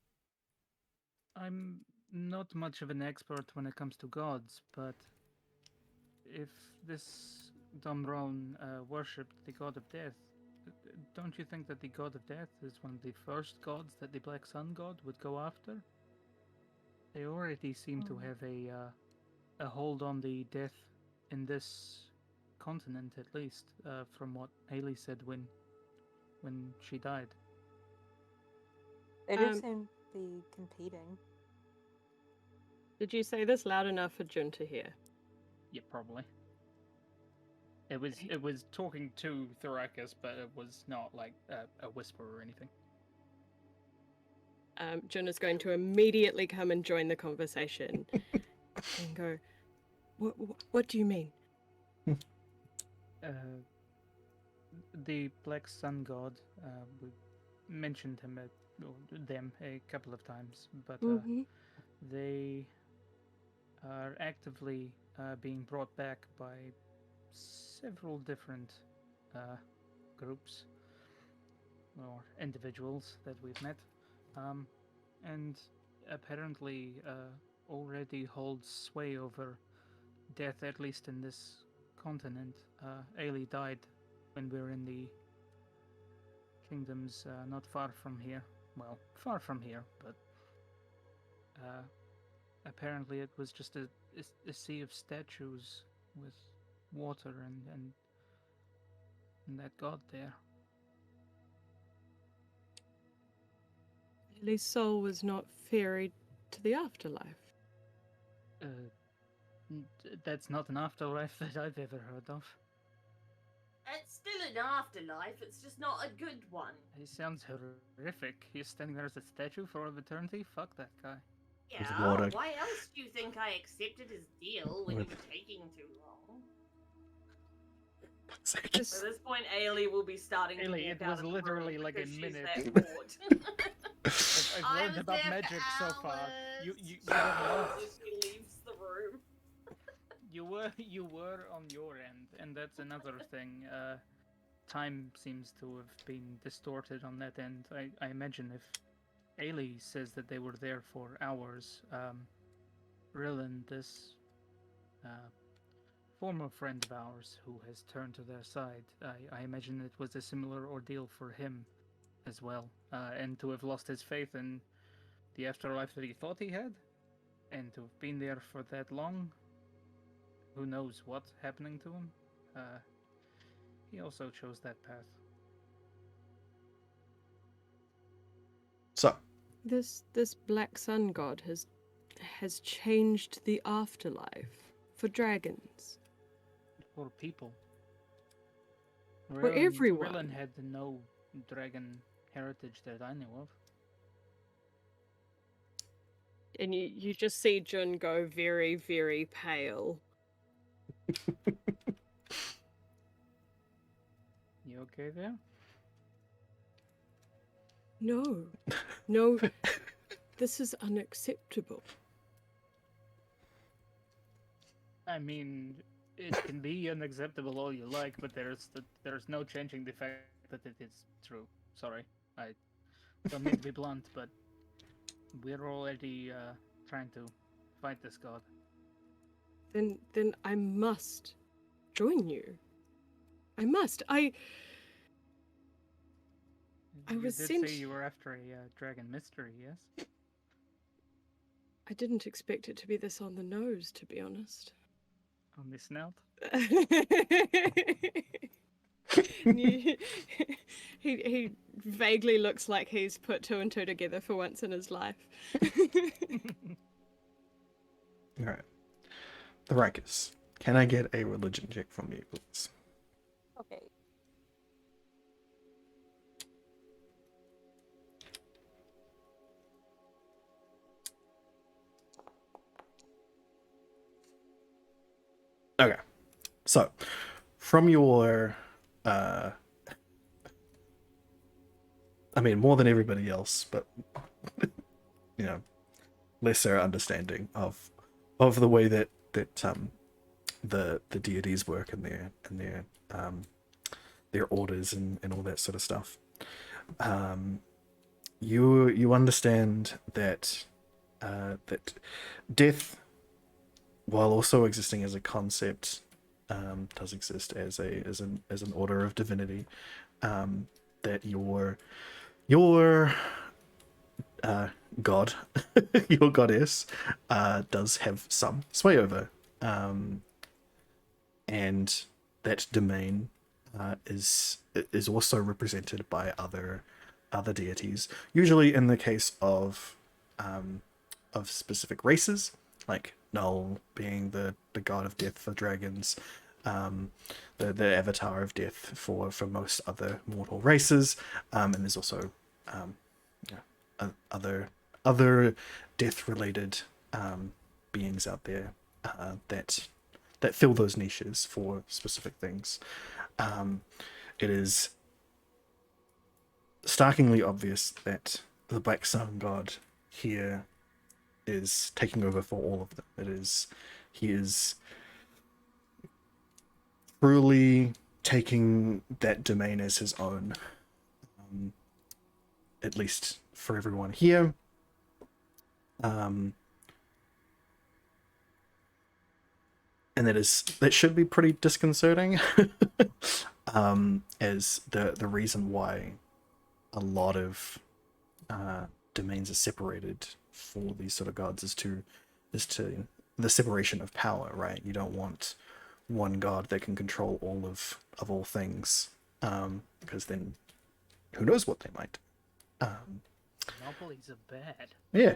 I'm not much of an expert when it comes to gods, but if this Domron worshipped the god of death, don't you think that the god of death is one of the first gods that the Black Sun god would go after? They already seem to have a hold on the death in this continent, at least, from what Ailey said when she died. They do Um, seem to be competing. Did you say this loud enough for Jun to hear? Yeah, probably. It was talking to Thrakus, but it was not like a whisper or anything. Jun is going to immediately come and join the conversation and go, what do you mean? The Black Sun God, we mentioned him or them a couple of times, but Mhm. they are actively being brought back by several different groups or individuals that we've met, and apparently already holds sway over death, at least in this continent. Ailey died when we were in the kingdoms not far from here. Well, far from here, but apparently it was just a sea of statues with water and that god there. Lily's soul was not ferried to the afterlife. That's not an afterlife that I've ever heard of. It's still an afterlife, it's just not a good one. He sounds horrific. He's standing there as a statue for all of eternity? Fuck that guy. Yeah, water. why else do you think I accepted his deal when you were taking too long? At Just- this point, Ailey will be starting to Ailey, walk it out was of the literally room like a because she's minute. that bored. I've I learned was about there for magic so far. You hours. were lost. She leaves the room. You were on your end, and that's another thing. Time seems to have been distorted on that end. I imagine if Ailey says that they were there for hours, Rillen, this former friend of ours who has turned to their side, I imagine it was a similar ordeal for him as well, and to have lost his faith in the afterlife that he thought he had, and to have been there for that long, who knows what's happening to him. He also chose that path. So, This black sun god has changed the afterlife for dragons. For people. For everyone. Rillen had no dragon heritage that I know of. And you just see Jun go very, very pale. You okay there? No. No. This is unacceptable. I mean, it can be unacceptable all you like, but there's no changing the fact that it is true. Sorry, I don't mean to be blunt, but we're already trying to fight this god. Then I must join you. I must. I You was did sent- say you were after a dragon mystery, yes? I didn't expect it to be this on the nose, to be honest. On the snout? he vaguely looks like he's put two and two together for once in his life. all right. Thrakus, can I get a religion check from you, please? Okay. Okay. So, from your, I mean, more than everybody else, but, you know, lesser understanding of the way that the deities work and their their orders and all that sort of stuff. You understand that that death, while also existing as a concept, does exist as an order of divinity. That your god, your goddess, does have some sway over, and that domain is also represented by other deities. Usually, in the case of specific races, like Null being the god of death for dragons, the avatar of death for most other mortal races, and there's also other death related beings out there that fill those niches for specific things. It is starkingly obvious that the Black Sun God here is taking over for all of them. He is truly taking that domain as his own, at least for everyone here. And that should be pretty disconcerting, as the reason why a lot of domains are separated for these sort of gods is to the separation of power, right? You don't want one god that can control all of all things, because then who knows what they might do. Monopolies are bad. Yeah.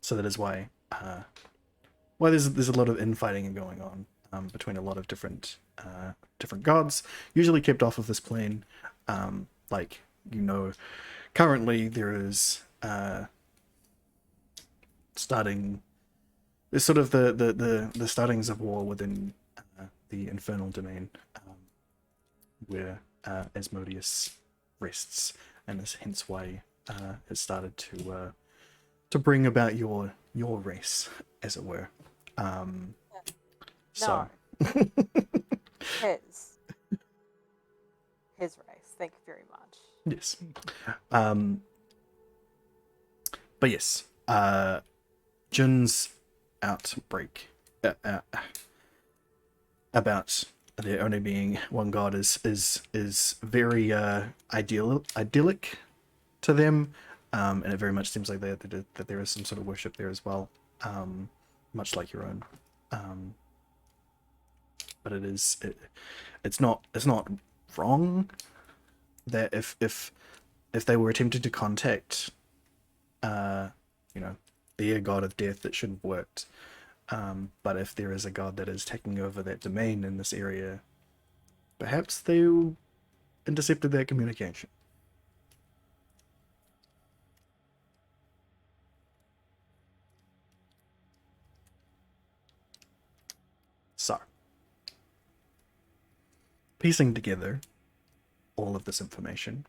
So that is why there's a lot of infighting going on between a lot of different gods, usually kept off of this plane. Like, currently there is there's sort of the startings of war within the infernal domain, where Asmodeus rests, and is hence why it started to bring about your race, as it were. So his race. Thank you very much. yes. But yes, Jin's outbreak about there only being one god is very idyllic to them, and it very much seems like that there is some sort of worship there as well, much like your own. But it's not wrong that if they were attempting to contact their god of death, that shouldn't have worked. But if there is a god that is taking over that domain in this area, perhaps they intercepted their communication. So, piecing together all of this information,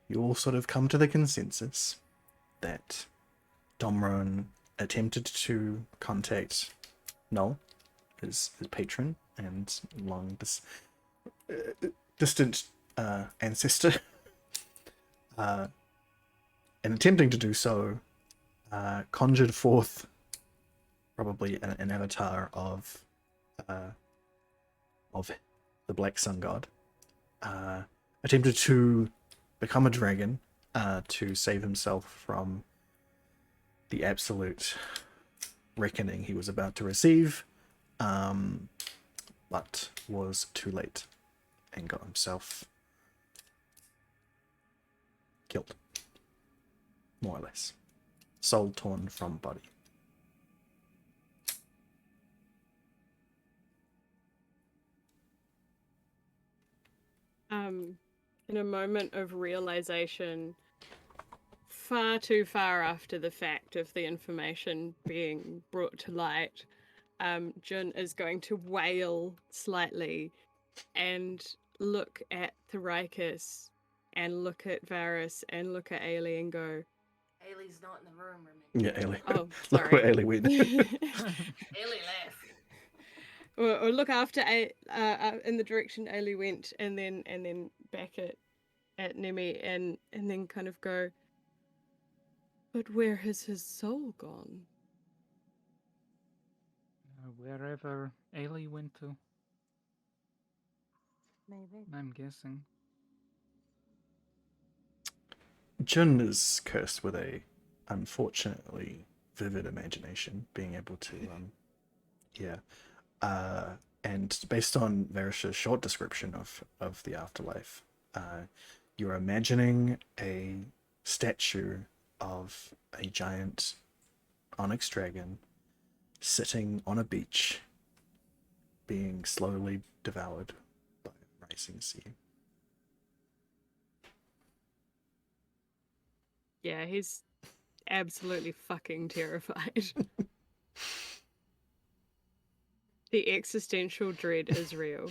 you all sort of come to the consensus that Domron attempted to contact Null, his patron and long distant ancestor, and attempting to do so, conjured forth probably an avatar of the Black Sun God, attempted to become a dragon to save himself from the absolute reckoning he was about to receive, but was too late and got himself killed, more or less. Soul torn from body. In a moment of realization, far too far after the fact of the information being brought to light, Jin is going to wail slightly and look at Therikus and look at Varys and look at Ailey and go, Ailey's not in the room, remember? Yeah, Ailey. oh, Look where sorry. Ailey went. Ailey left. or look after in the direction Ailey went, and then back at Nemi, and then kind of go. But where has his soul gone? Wherever Ailey went to, Maybe. I'm guessing. Jun is cursed with a unfortunately vivid imagination, being able to yeah. And based on Varish's short description of the afterlife, you're imagining a statue of a giant onyx dragon sitting on a beach, being slowly devoured by a rising sea. Yeah, he's absolutely fucking terrified. The existential dread is real.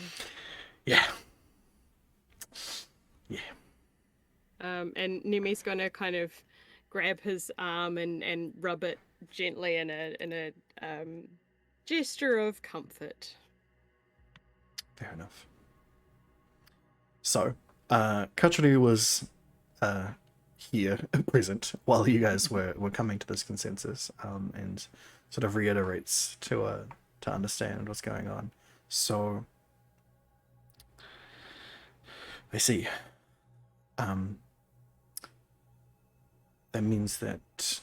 Yeah. Yeah. And Nemi's gonna kind of grab his arm and rub it gently in a gesture of comfort. Fair enough. So, Kachuri was here, present, while you guys were coming to this consensus, and sort of reiterates to understand what's going on. So, I see. That means that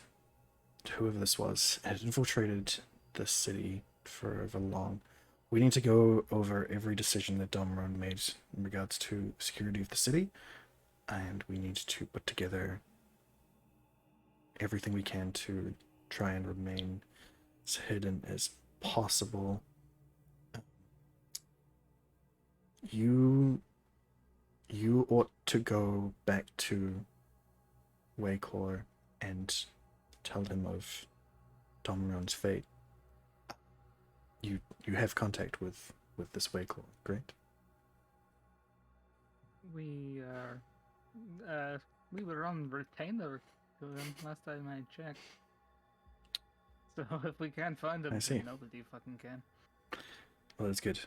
whoever this was had infiltrated the city for over long. We need to go over every decision that Domron made in regards to security of the city, and we need to put together everything we can to try and remain as hidden as possible. You ought to go back to Wayclaw and tell him of Domron's fate. You have contact with this Wayclaw, correct? We were on retainer to him last time I checked. So if we can't find him, I see. then nobody fucking can. Well, that's good.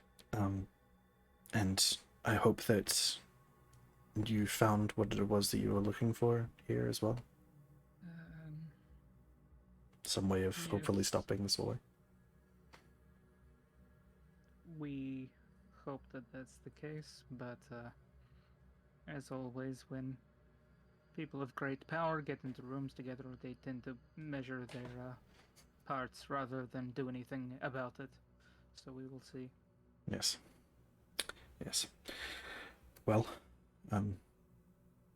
And I hope that you found what it was that you were looking for here as well. Some way of hopefully Yes. stopping this war. We hope that that's the case, but as always, when people of great power get into rooms together, they tend to measure their parts rather than do anything about it. So we will see. Yes. Yes. Well,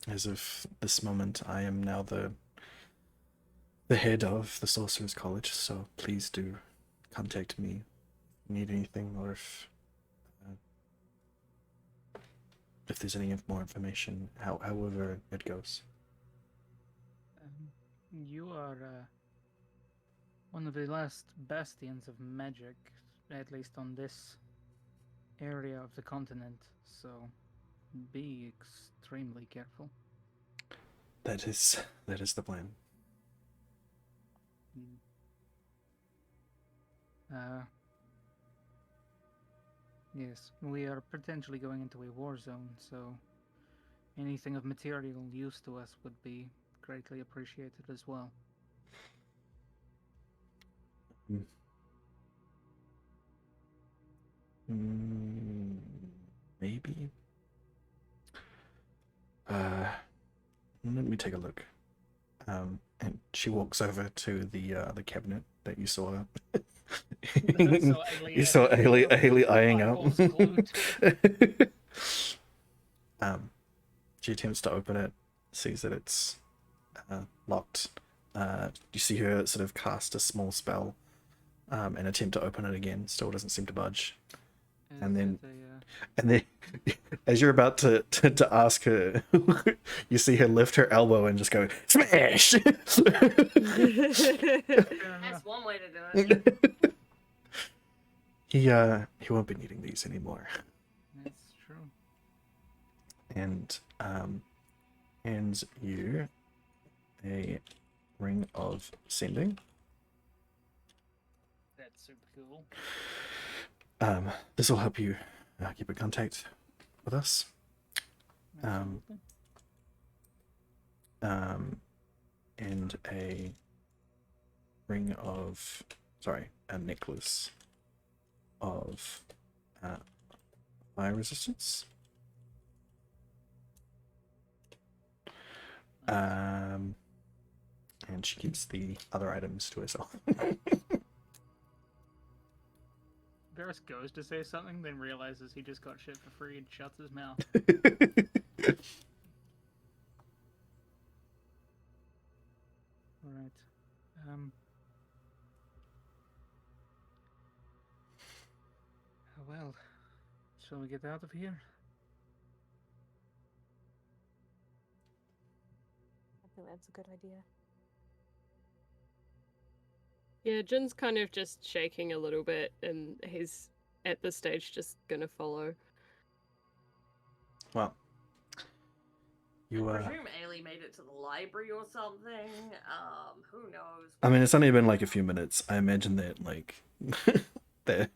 as of this moment, I am now the head of the Sorcerer's College, so please do contact me if you need anything, or if there's any more information, however it goes. You are one of the last bastions of magic, at least on this area of the continent, so be extremely careful. That is the plan. Yes, we are potentially going into a war zone, so anything of material use to us would be greatly appreciated as well. Maybe. Let me take a look. And she walks over to the cabinet that you saw. You saw Ailey eyeing out. She attempts to open it, sees that it's locked. You see her sort of cast a small spell and attempt to open it again. Still doesn't seem to budge. And then as you're about to ask her, you see her lift her elbow and just go smash. That's one way to do it. He won't be needing these anymore. That's true. And hands you a ring of sending. That's super cool. This will help you keep in contact with us. Absolutely. And a necklace of fire resistance. And she keeps the other items to herself. Varys goes to say something, then realizes he just got shit for free and shuts his mouth. Alright. Well, shall we get out of here? I think that's a good idea. Yeah, Jin's kind of just shaking a little bit, and he's at this stage just gonna follow. Well, you I presume Ailey made it to the library or something. Who knows? I mean, it's only been like a few minutes. I imagine that like that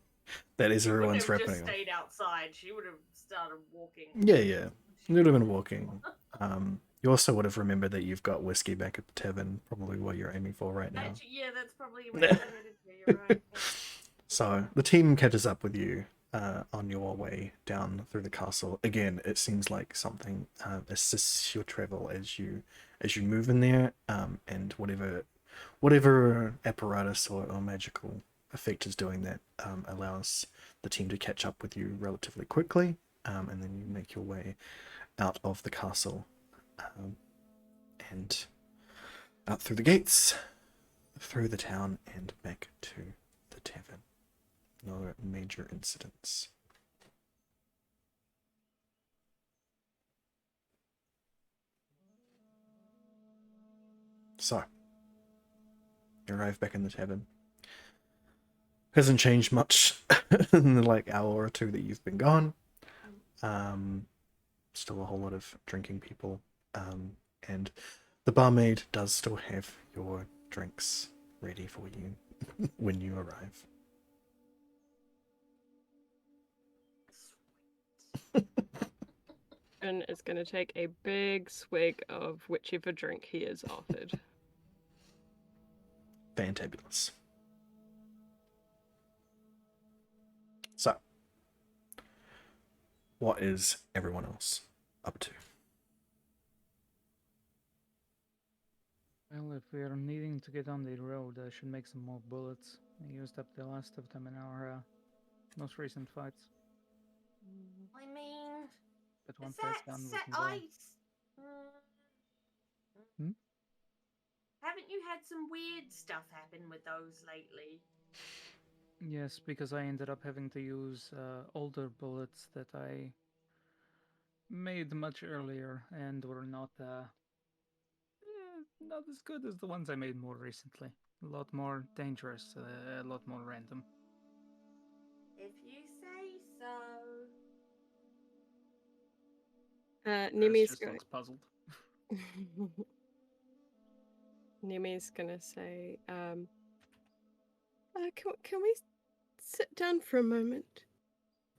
is She wouldn't everyone's have just wrapping up. stayed outside. She would have started walking. Yeah. You would have been walking. You also would have remembered that you've got whiskey back at the tavern, probably what you're aiming for right now. Actually, yeah, that's probably what I headed to. You're right. Yeah. So the team catches up with you on your way down through the castle. Again, it seems like something assists your travel as you move in there, and whatever apparatus or magical effect is doing that allows the team to catch up with you relatively quickly, and then you make your way out of the castle and out through the gates, through the town, and back to the tavern. No major incidents. So, you arrive back in the tavern. Hasn't changed much in the like hour or two that you've been gone. Still a whole lot of drinking people. And the barmaid does still have your drinks ready for you when you arrive. Jin is gonna take a big swig of whichever drink he is offered. Fantabulous. So, what is everyone else up to? Well, if we are needing to get on the road, I should make some more bullets. I used up the last of them in our most recent fights. I mean, But once is that's that done, we set can go. ice? Hmm? Haven't you had some weird stuff happen with those lately? Yes, because I ended up having to use older bullets that I made much earlier and were not not as good as the ones I made more recently. A lot more dangerous, a lot more random. If you say so. Eris Nemi's just going. looks puzzled. Nemi's gonna say, can we sit down for a moment?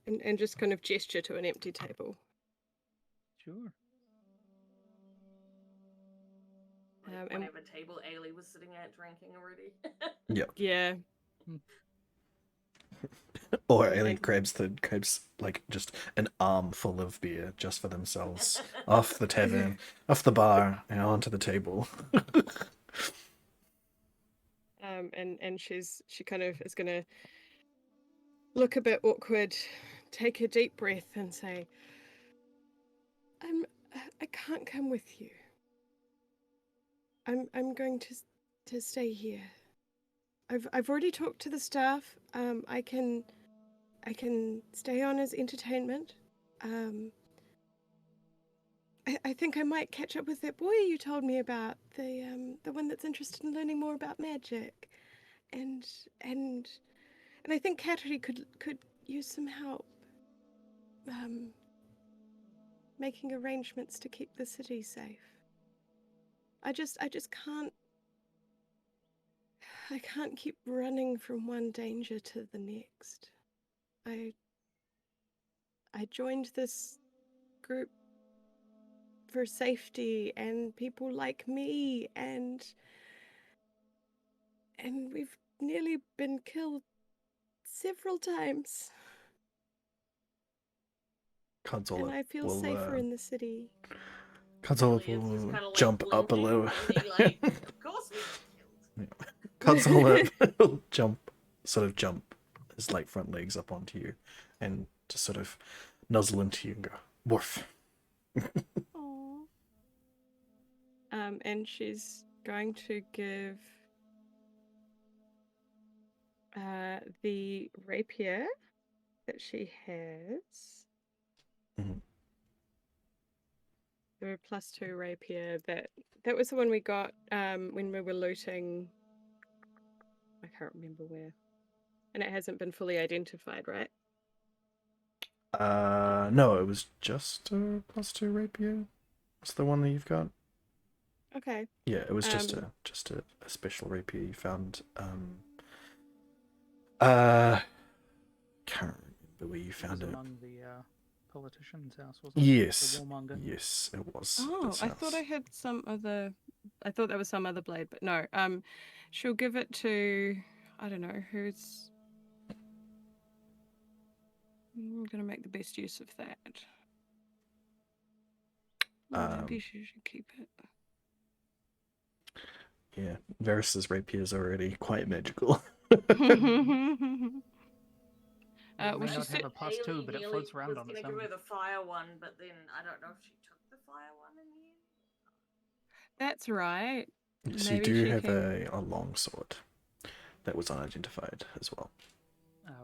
And just kind of gesture to an empty table. Sure. Like And whatever table Ailey was sitting at drinking already. Yep. yeah, Or And- Alien grabs like just an armful of beer just for themselves off the tavern, off the bar, and onto the table. and she kind of is gonna look a bit awkward, take a deep breath, and say, I can't come with you. I'm going to stay here. I've already talked to the staff. I can stay on as entertainment. I think I might catch up with that boy you told me about, the one that's interested in learning more about magic, and I think Katri could use some help. Making arrangements to keep the city safe. I just can't. I can't keep running from one danger to the next. I joined this group for safety and people like me, and we've nearly been killed several times. Console And I feel will safer in the city. Console Elliot's just will kind of like jump up a blinking, little. and he like, of course we got killed. Console will jump his like front legs up onto you, and just sort of nuzzle into you and go, "Woof." Aww. And she's going to give the rapier that she has. Mhm. The +2 rapier that was the one we got when we were looting. I can't remember where. And it hasn't been fully identified, right? No, it was just a +2 rapier. It's the one that you've got. Okay. Yeah, it was just a special rapier you found. Can't remember where you It found was it. among the politician's house, wasn't it? Yes, The warmonger. yes, it was. Oh, this I thought I house. had some other. I thought that was some other blade, but no. She'll give it to. I don't know who's. I'm gonna make the best use of that. Maybe she should keep it. Yeah, Varys's rapier is already quite magical. It may Well, not she have a +2, Ailey but it nearly floats around was on gonna its give own. her the fire one, but then I don't know if she took the fire one in the end. That's right. Yes, you Maybe do she have can. a long sword that was unidentified as well.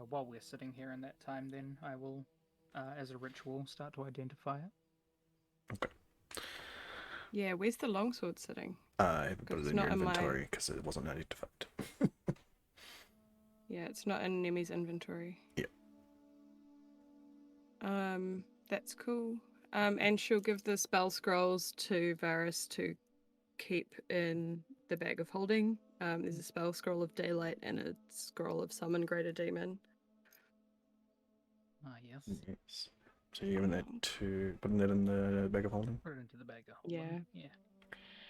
While we're sitting here in that time, then I will, as a ritual, start to identify it. Okay. Yeah, where's the longsword sitting? I haven't put it It's in your not in my- inventory because it wasn't identified. Yeah, it's not in Nemi's inventory. Yeah. That's cool. And she'll give the spell scrolls to Varys to keep in the bag of holding. There's a spell scroll of daylight and a scroll of summon greater demon. Ah, yes. Yes. So you're giving that to putting that in the bag of holding? Put it into the bag of holding. Yeah. Yeah.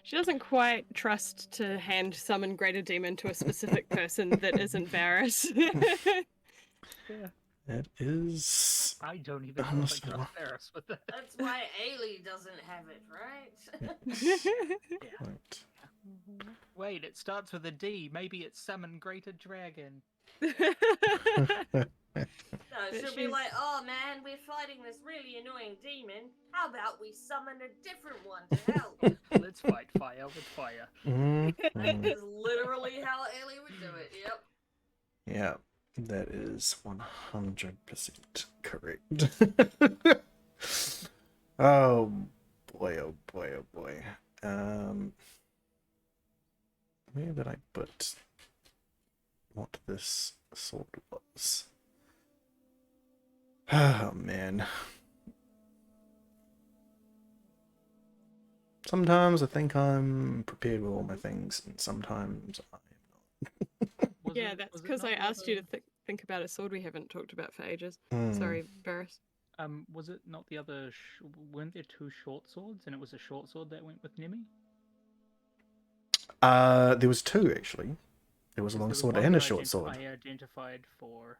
She doesn't quite trust to hand summon greater demon to a specific person that isn't Varys. Yeah. That is. I don't even know if I Honestly, trust Ferris with that. That's why Ailey doesn't have it, right? Yeah. Right. Wait, it starts with a D. Maybe it's summon greater dragon. No, But she'll be she's- like, oh man, we're fighting this really annoying demon. How about we summon a different one to help? Let's fight fire with fire. That is literally how Ailey would do it, yep. Yeah, that is 100% correct. Oh boy, oh boy, oh boy. Where did I put what this sword was? Oh man. Sometimes I think I'm prepared with all my things, and sometimes I am not. Yeah, that's because I asked you to think about a sword we haven't talked about for ages. Sorry, Varys. Was it not the other? Weren't there two short swords, and it was a short sword that went with Nemi? There was two actually. There was a long sword and a short sword. I identified for.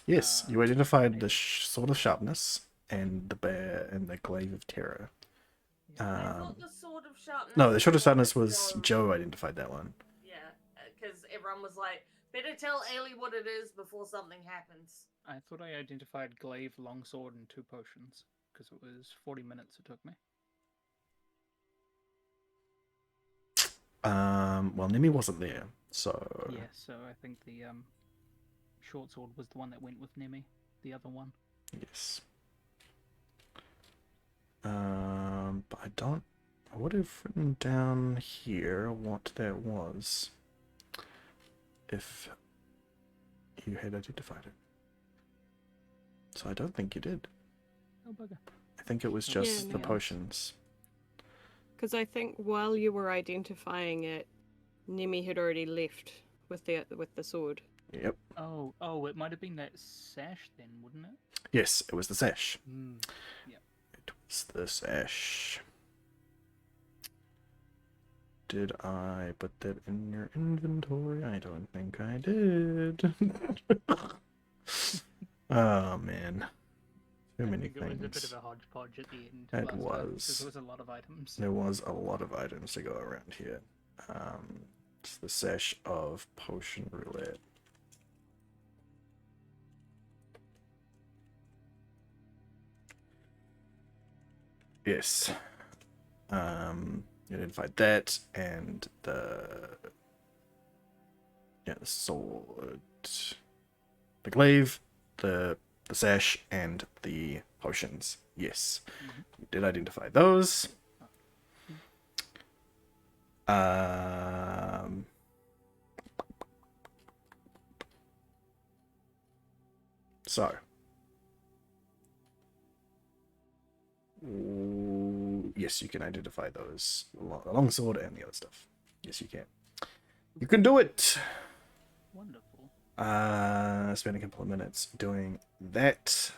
Yes, you identified the sword of sharpness and the bear and the glaive of terror. I thought the sword of sharpness. No, the sword of was the one sharpness that was Joe identified that one. Yeah, because everyone was like, better tell Ailey what it is before something happens. I thought I identified glaive, longsword, and 2 potions because it was 40 minutes it took me. Well, Nimi wasn't there, so Yeah, so I think the short sword was the one that went with Nemi. The other one. yes. But I would have written down here what that was if you had identified it. So I don't think you did. Oh bugger. I think it was Yeah, just the no. potions. Because I think while you were identifying it, Nemi had already left with the sword. Yep. Oh, it might have been that sash then, wouldn't it? Yes, it was the sash. Yep. It was the sash. Did I put that in your inventory? I don't think I did. Oh man. Too I many think it was a bit things. of a hodgepodge at the end. It last time, 'cause was. there was a lot of items. There was a lot of items to go around here. It's the sash of potion roulette. Yes. You identified that and the sword, the glaive, the sash, and the potions. Yes, you did identify those. So. Yes, you can identify those. The longsword and the other stuff. Yes, you can. You can do it! Wonderful. Spend a couple of minutes doing that.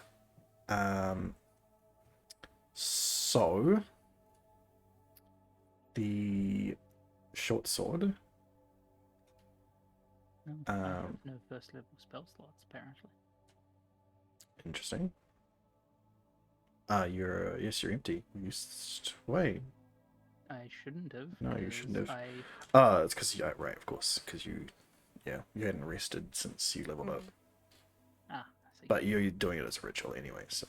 So the short sword. No, I have no first level spell slots apparently. Interesting. You're empty. Wait. I shouldn't have. No, you shouldn't have. I It's because right, of course, because you hadn't rested since you leveled up. I see. But you're doing it as a ritual anyway, so.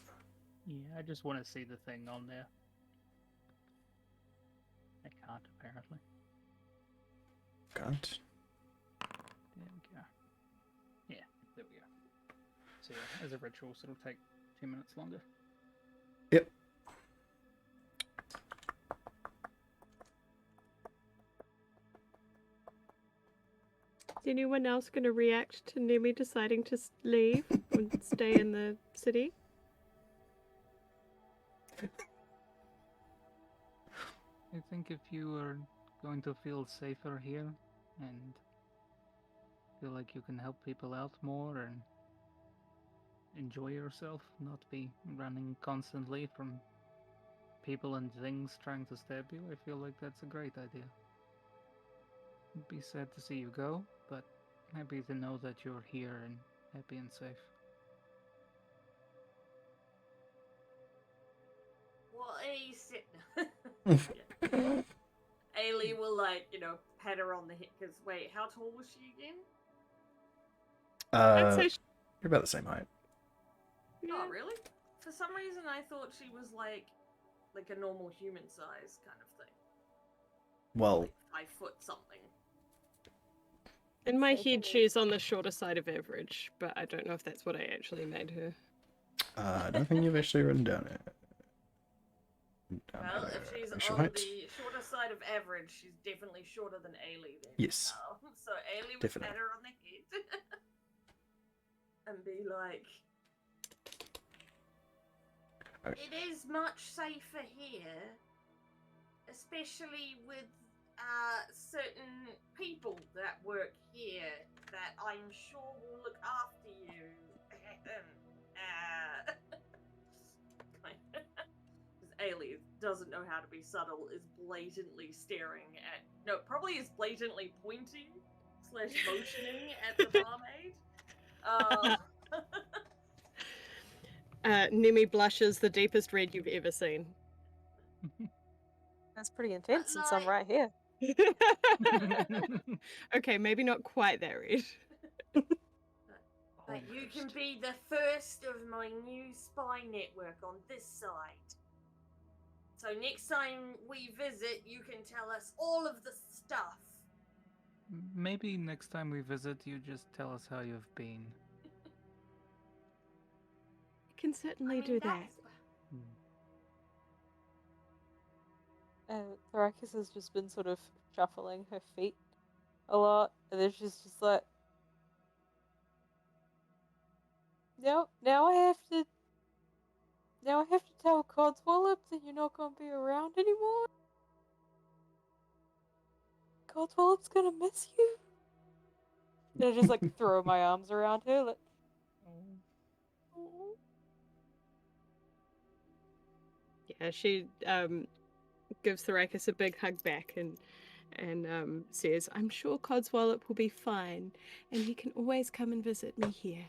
Yeah, I just want to see the thing on there. I can't apparently. Can't. There we go. Yeah, there we go. So yeah, as a ritual, so it'll take 2 minutes longer. Yep. Is anyone else going to react to Nemi deciding to leave and stay in the city? I think if you are going to feel safer here and feel like you can help people out more and enjoy yourself, not be running constantly from people and things trying to stab you, I feel like that's a great idea. It'd be sad to see you go, but happy to know that you're here and happy and safe. Well, he's sitting. Ailey will, like, pat her on the head. Because, wait, how tall was she again? I'd say You're about the same height. Oh, really? For some reason, I thought she was, like a normal human size kind of thing. Well, Like 5 foot something. in my head, she's on the shorter side of average, but I don't know if that's what I actually made her. I don't think you've actually written down it. Well, if she's on height. the shorter side of average, she's definitely shorter than Ailey then. Yes. So Ailey would Definitely. pat her on the head and be like, Okay. it is much safer here, especially with certain people that work here that I'm sure will look after you. Because Ailey doesn't know how to be subtle, is blatantly staring at... No, probably is blatantly pointing / motioning at the barmaid. Nemi blushes the deepest red you've ever seen. That's pretty intense since I'm like- right here. Okay, maybe not quite that red. But you can be the first of my new spy network on this side. So next time we visit, you can tell us all of the stuff. Maybe next time we visit, you just tell us how you've been. I can certainly do that. Tharakis has just been sort of shuffling her feet a lot, and then she's just like, now I have to tell Codswallop that you're not gonna be around anymore. Codswallop's gonna miss you. I just like throw my arms around her. Like, "Oh." Yeah, she gives Thoracus a big hug back and says, "I'm sure Codswallop will be fine, and he can always come and visit me here."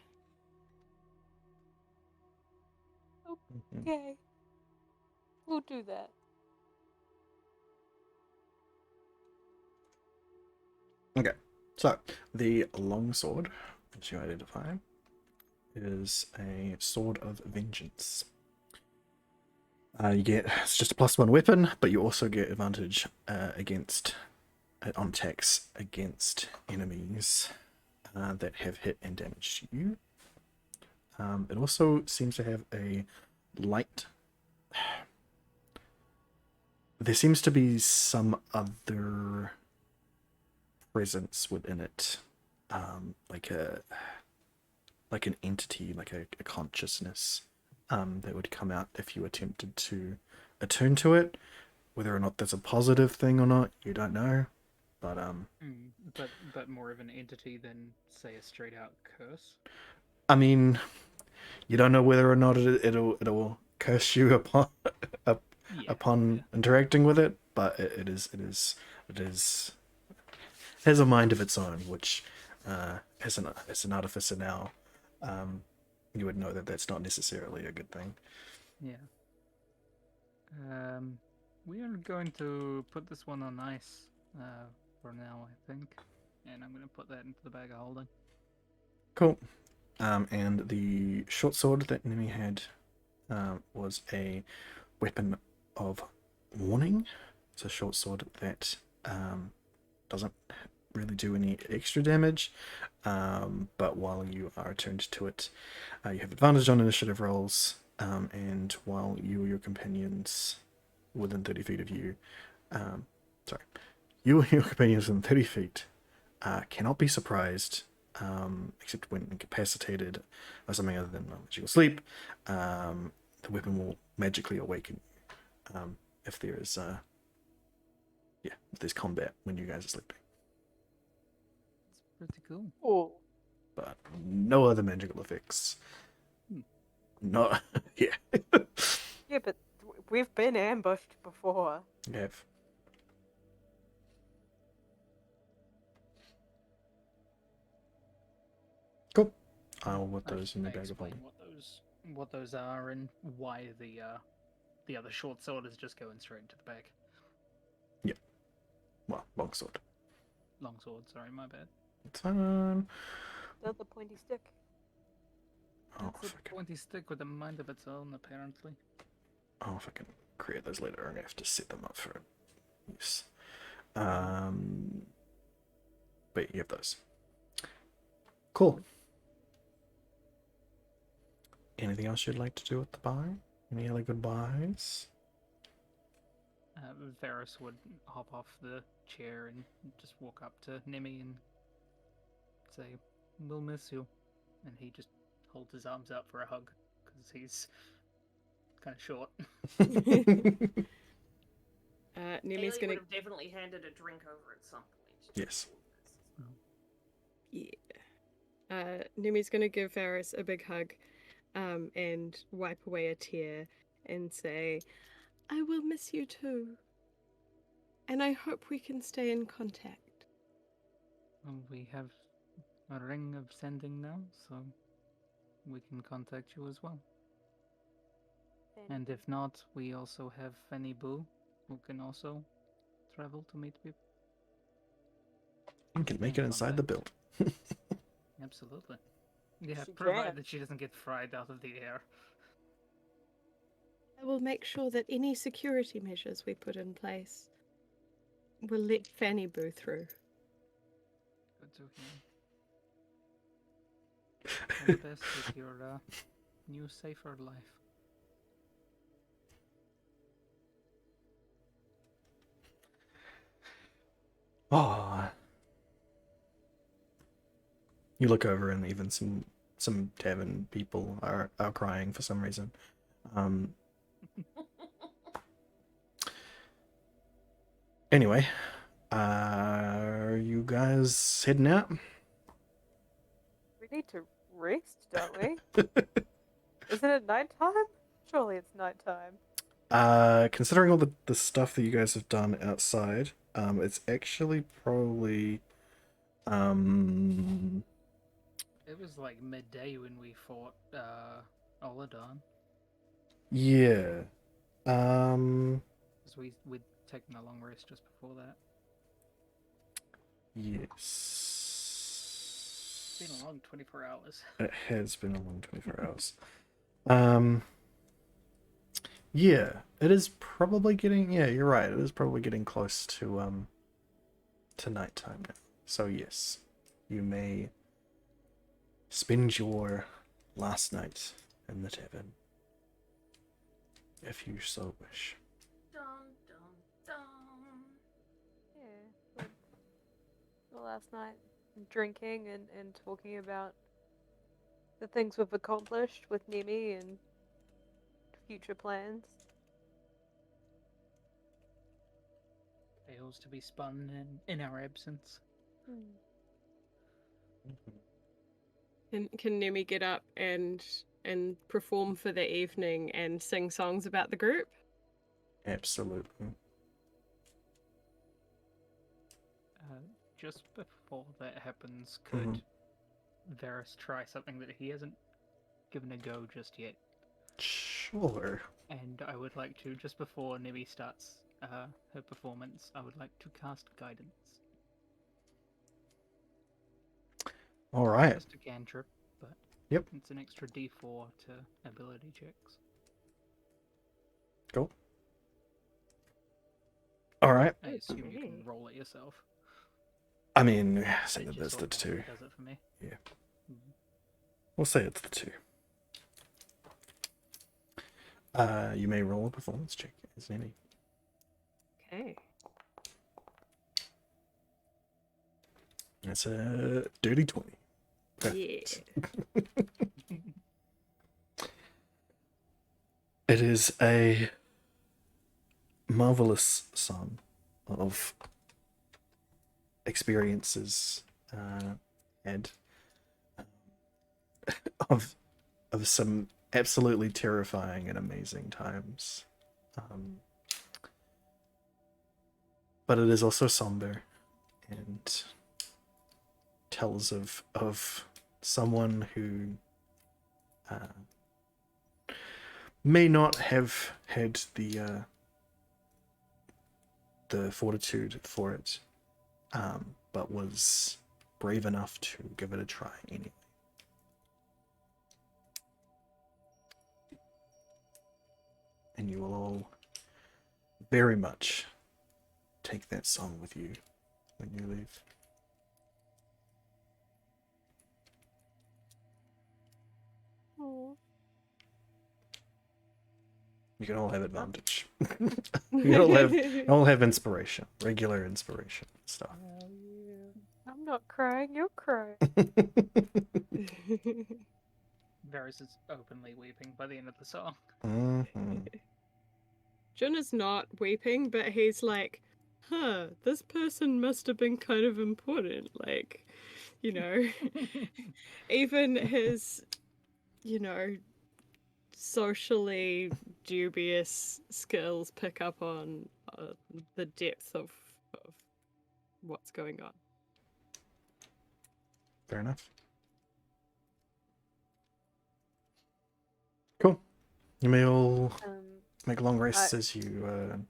Okay, we'll do that. Okay, so the longsword, as you identify, is a sword of vengeance. You get it's just a +1 weapon, but you also get advantage against on attacks against enemies that have hit and damaged you. It also seems to have a light. There seems to be some other presence within it, like an entity, like a consciousness, that would come out if you attempted to attune to it. Whether or not that's a positive thing or not, you don't know. But But more of an entity than, say, a straight out curse. I mean, you don't know whether or not it'll curse you upon interacting with it, but it has a mind of its own, which as an artificer now, you would know that that's not necessarily a good thing. Yeah. We are going to put this one on ice for now, I think, and I'm going to put that into the bag of holding. Cool. And the short sword that Nemi had was a weapon of warning. It's a short sword that doesn't really do any extra damage, but while you are attuned to it, you have advantage on initiative rolls, and while you or your companions within 30 feet of you, you or your companions within 30 feet cannot be surprised, except when incapacitated or something other than magical sleep. The weapon will magically awaken if there is if there's combat when you guys are sleeping. It's pretty cool. Oh, But no other magical effects. No, yeah. yeah, but we've been ambushed before. You have. Cool. I'll put those in the bag of explain holding. what those are and why the other short sword is just going straight into the bag. Yep. Well, longsword. Long sword, sorry, my bad. It's fine. That's a pointy stick. Oh, It's a pointy stick with a mind of its own, apparently. if I can create those later, I'm gonna have to set them up for use. But you have those. Cool. Anything else you'd like to do at the bar? Any other goodbyes? Varys would hop off the chair and just walk up to Nemi and say, "We'll miss you," and he just holds his arms out for a hug because he's kind of short. Nemi's Haley gonna would have definitely handed a drink over at some point. Yes. Nemi's gonna give Varys a big hug, and wipe away a tear and say, "I will miss you too, and I hope we can stay in contact." Well, we have a ring of sending now, so we can contact you as well. And if not, we also have Fanny Boo, who can also travel to meet people. You can make it inside the build. Absolutely. Yeah, She provided can. that she doesn't get fried out of the air. I will make sure that any security measures we put in place will let Fanny Boo through. Good to hear. All the best with your new, safer life. Oh. You look over and even some tavern people are crying for some reason. Anyway, are you guys heading out? rest, don't we? Isn't it nighttime? Surely it's nighttime. Considering all the stuff that you guys have done outside, it's actually probably, It was like midday when we fought Oladon. yeah, Because we'd taken a long rest just before that. yes. It's been a long 24 hours. It has been a long 24 hours. Yeah, it is probably getting, yeah, you're right. It is probably getting close to nighttime now. So yes, you may spend your last night in the tavern if you so wish. Dun, dun, dun. Yeah. The last night, drinking and talking about the things we've accomplished with Nemi and future plans. Tales to be spun in our absence. Can Nemi get up and perform for the evening and sing songs about the group? Absolutely. Just before that happens, could Varys try something that he hasn't given a go just yet? Sure. And I would like to, just before Nemi starts her performance, I would like to cast Guidance. All right. Just a cantrip, but Yep. it's an extra d4 to ability checks. Go. All right. I assume you Okay. can roll it yourself. I mean, say It that just there's the two. automatically does it for me. Yeah. Mhm. We'll say it's the two. You may roll a performance check as Nemi. Okay. It's a dirty 20. Yeah. It is a marvelous song of experiences and of some absolutely terrifying and amazing times. But it is also somber and tells of someone who may not have had the fortitude for it, but was brave enough to give it a try anyway. And you will all very much take that song with you when you leave. Aw. You can all have advantage. You all have inspiration, regular inspiration stuff. Oh, yeah. I'm not crying, you're crying. Varys is openly weeping by the end of the song. Jun is not weeping, but he's like, this person must have been kind of important. Like, you know, even his, socially dubious skills pick up on the depth of what's going on. Fair enough. Cool. You may all make long rests as you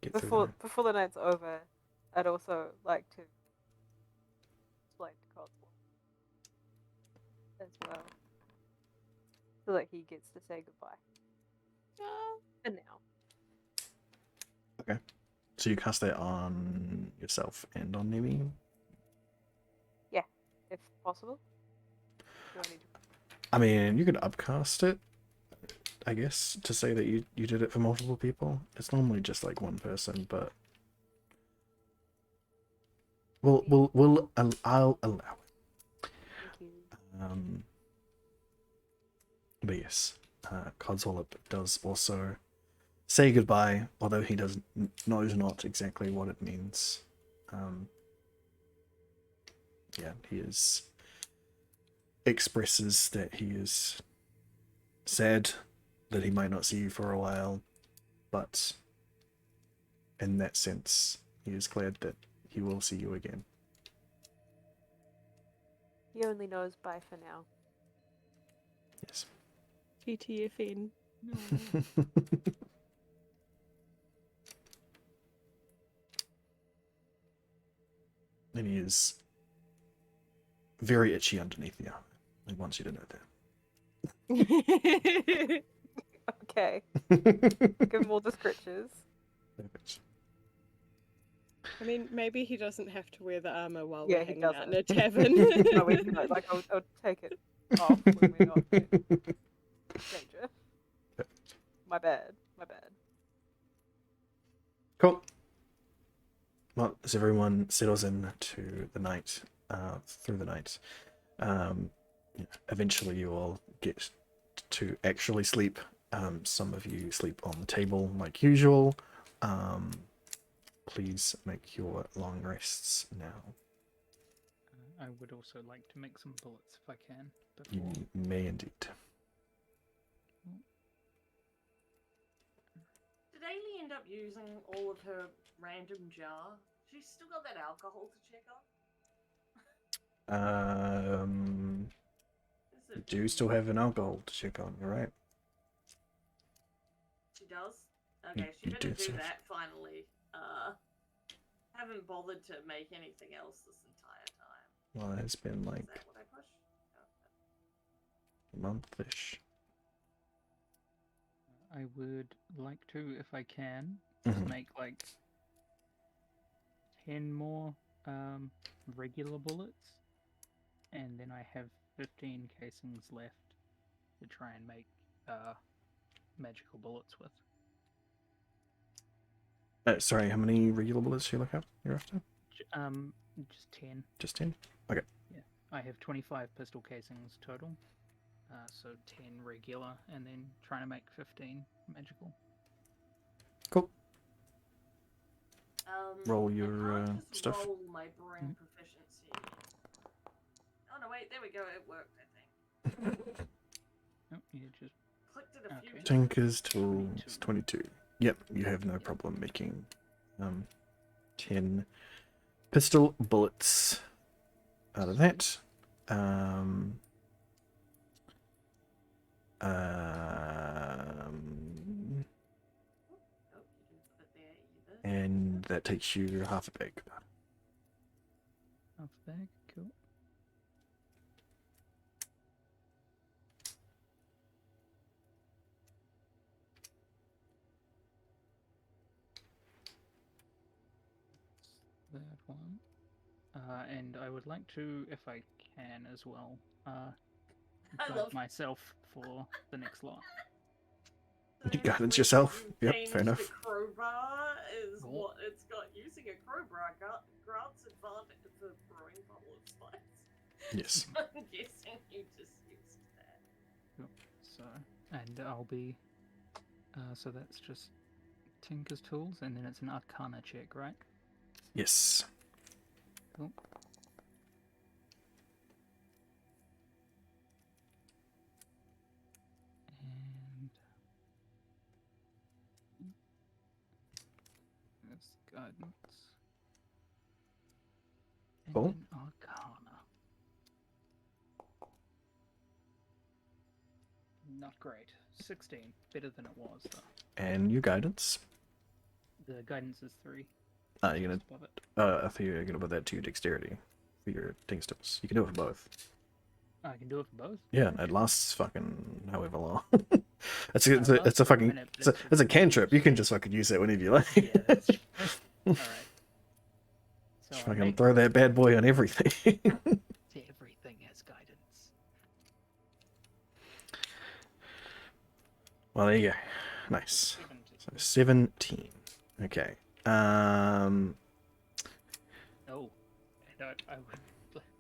get through before the night's over, I'd also like to explain to Cosmo as well, so that he gets to say goodbye. For now. Okay. So you cast that on yourself and on Nemi? Yeah, if possible. Do I need to... I mean, you could upcast it, I guess, to say that you did it for multiple people. It's normally just like one person, but I'll allow it. Thank you. But yes, Codswallop does also say goodbye, although he knows not exactly what it means. Yeah, he is expresses that he is sad that he might not see you for a while, but in that sense, he is glad that he will see you again. He only knows bye for now. Yes. TTFN. No. And he is very itchy underneath the armor. He wants you to know Okay. that. Give him all the scritches. Perfect. I mean, maybe he doesn't have to wear the armor while Yeah, we're he hanging out in a doesn't. tavern. No, we can, like, I'll take it off when we're not in danger. My bad. My bad. Cool. Well, as everyone settles in to the night, through the night, eventually you all get to actually sleep. Some of you sleep on the table like usual. Please make your long rests now. I would also like to make some bullets if I can. You Before. may indeed. Did Ailey end up using all of her random jar? She's still got that alcohol to check on? Is You it do still have an alcohol to check on, you're right. She does? Okay, she you better do do so. that finally. Haven't bothered to make anything else this entire time. Well, it's been Is like that what I push? a month-ish. I would like to, if I can, just Mhm. make like 10 more regular bullets, and then I have 15 casings left to try and make magical bullets with. Sorry, how many regular bullets do you look up? You're after? Just 10. Just 10? I have 25 pistol casings total, so 10 regular, and then trying to make 15 magical. Cool. Roll I your, can't just stuff. roll my brain proficiency. Oh no, wait, there we go. It worked, I think. Oh, you just Clicked it a few Okay. times. Tinker's Tools 22. Yep, you have no problem making 10 pistol bullets out of that. Oh, you didn't put it there either. And that takes you half a bag. half a bag. Cool. That one. And I would like to, if I can as well, I guide love myself for the next lot. You So guidance when yourself? you Yep, change fair enough. The crowbar is Cool. what it's got. Using a crowbar grants advantage for brewing bubble of spice. Yes. I'm guessing you just used that. Cool. So, and I'll be, so that's just Tinker's Tools, and then it's an Arcana check, right? Yes. Cool. And that's guidance. And Cool. then Arcana. Not great. 16. Better than it was, though. And your guidance. The guidance is 3. You're gonna. Just above it. I think you're gonna put that to your dexterity for your Tinksters. You can do it for both. I can do it for both. Yeah, it lasts fucking however long. it's It a lasts for a fucking minute, but it's a cantrip. You can just fucking use it whenever you like. Yeah, that's true. Alright. So Just I fucking make throw that bad boy on everything. everything has guidance. Well, there you go. Nice. 17. So 17. Okay. Oh,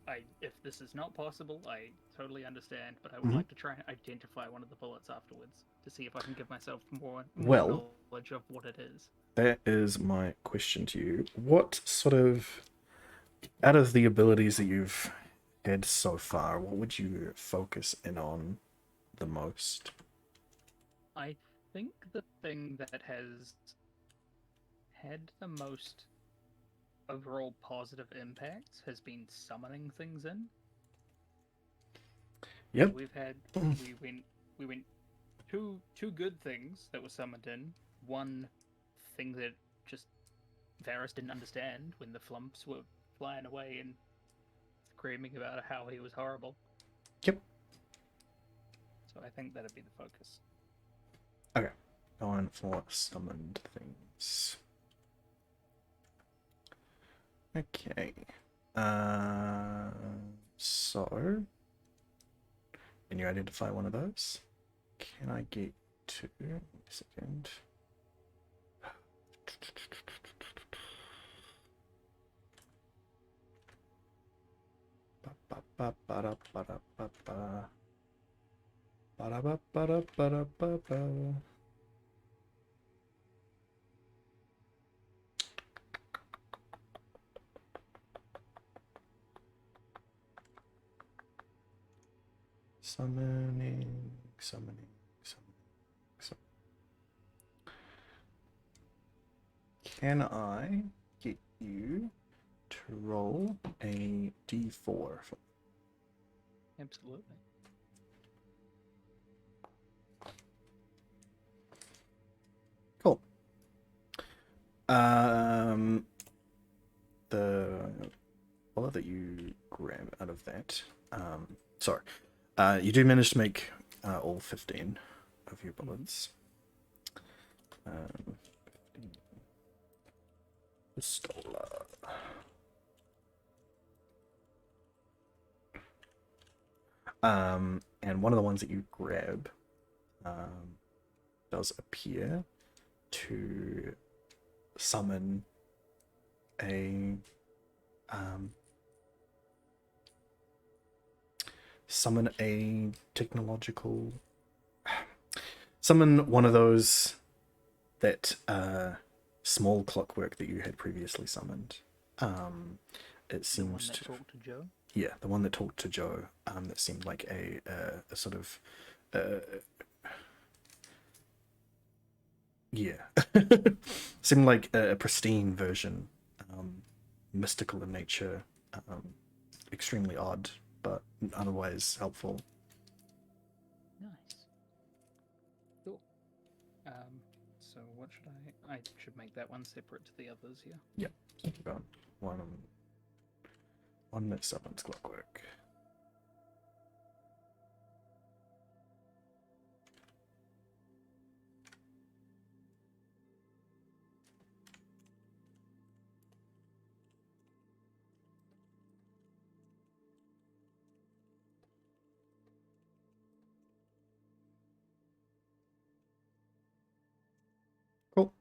and if this is not possible, I totally understand, but I would Mhm. like to try and identify one of the bullets afterwards to see if I can give myself more Well- knowledge of what it is. That is my question to you. What sort of, out of the abilities that you've had so far, what would you focus in on the most? I think the thing that has had the most overall positive impacts has been summoning things in. Yep. We went two good things that were summoned in. One thing that just Varus didn't understand when the flumps were flying away and screaming about how he was horrible. Yep. So I think that'd be the focus. Okay. Going for summoned things. Okay. So, can you identify one of those? Can I get to... Wait a second. Summoning. Can I get you to roll a d4 for Absolutely. Cool. The bullet that you grab out of that. Sorry. You do manage to make all 15 of your bullets. 15. Pistola. And one of the ones that you grab does appear to summon a technological summon one of those that small clockwork that you had previously summoned. It seems The one that talked to Joe? Yeah, the one that talked to Joe. That seemed like a sort of seemed like a pristine version, mystical in nature, extremely odd, but otherwise helpful. Nice. Cool. So what should I should make that one separate to the others here. Yeah, so you've got one that summons clockwork. Cool.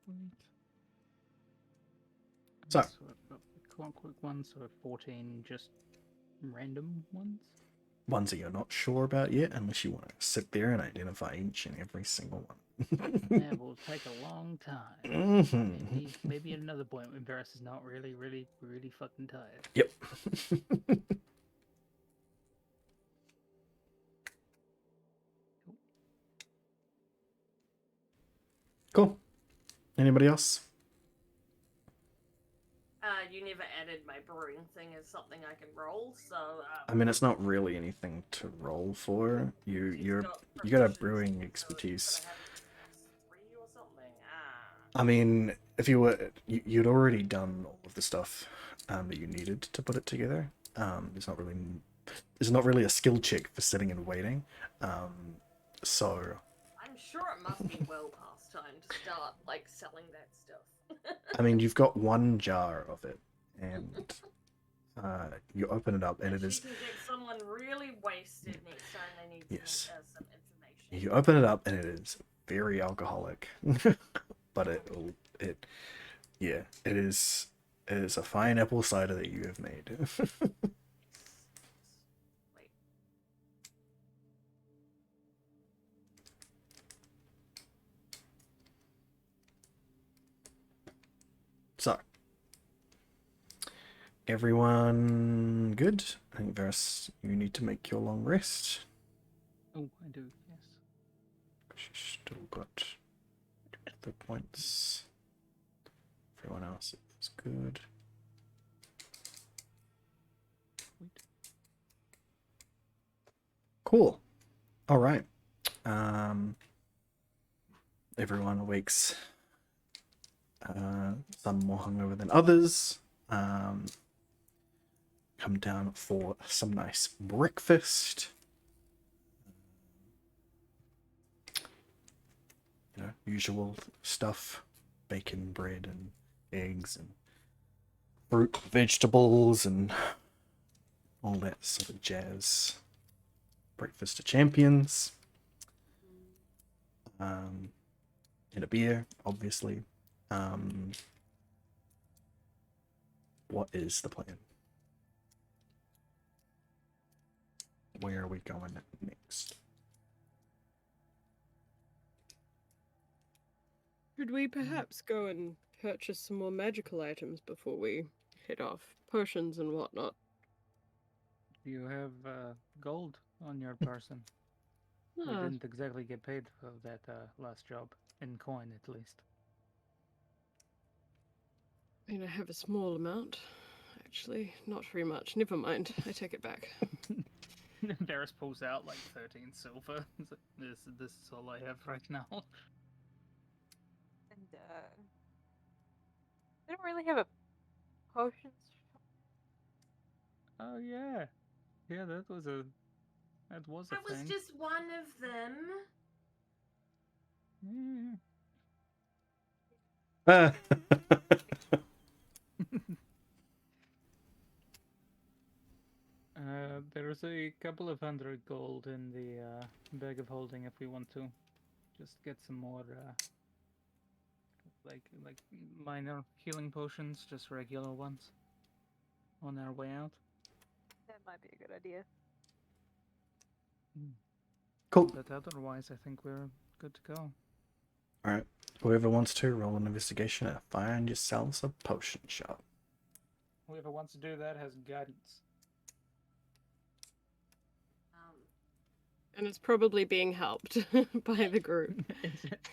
Sweet. So I've got the clockwork ones, so 14 just random ones. ones that you're not sure about yet, unless you want to sit there and identify each and every single one. That will take a long time. Mm-hmm. Maybe at another point when Varus is not really fucking tired. Yep. Cool. Anybody else? You never added my brewing thing as something I can roll, so. I mean, it's not really anything to roll for. You got a proficiency, brewing so expertise. gotta have +3 or something. I mean, if you'd already done all of the stuff that you needed to put it together. There's not really a skill check for sitting and waiting. So I'm sure it must be well past time to start like selling that stuff. I mean, you've got one jar of it, and you open it up, and it she is. can get someone really wasted next time they need Yes. some information. You open it up, and it is very alcoholic, but it is a fine apple cider that you have made. Wait. So, Everyone good? I think Varus, you need to make your long rest. Oh, I do, yes. Still got the points. Everyone else is good. Cool. All right. Everyone awakes. Some more hungover than others. Come down for some nice breakfast. You know, usual stuff: bacon, bread, and eggs, and fruit, vegetables, and all that sort of jazz. Breakfast of champions. And a beer, obviously. What is the plan? Where are we going next? Should we perhaps go and purchase some more magical items before we head off? Potions and whatnot. Do you have gold on your person? We Ah, didn't exactly get paid for that last job, in coin at least. I mean, I have a small amount, actually. Not very much. Never mind. I take it back. Varus pulls out like 13 silver. He's like, this is all I have right now. And they don't really have a potions shop. Oh yeah, yeah, that was a That was thing. just one of them. Yeah. There's a couple of 100 gold in the bag of holding if we want to just get some more like minor healing potions, just regular ones on our way out. That might be a good idea. Cool. But otherwise, I think we're good to go. All right. Whoever wants to roll an investigation and find yourselves a potion shop. Whoever wants to do that has guidance. And it's probably being helped by the group.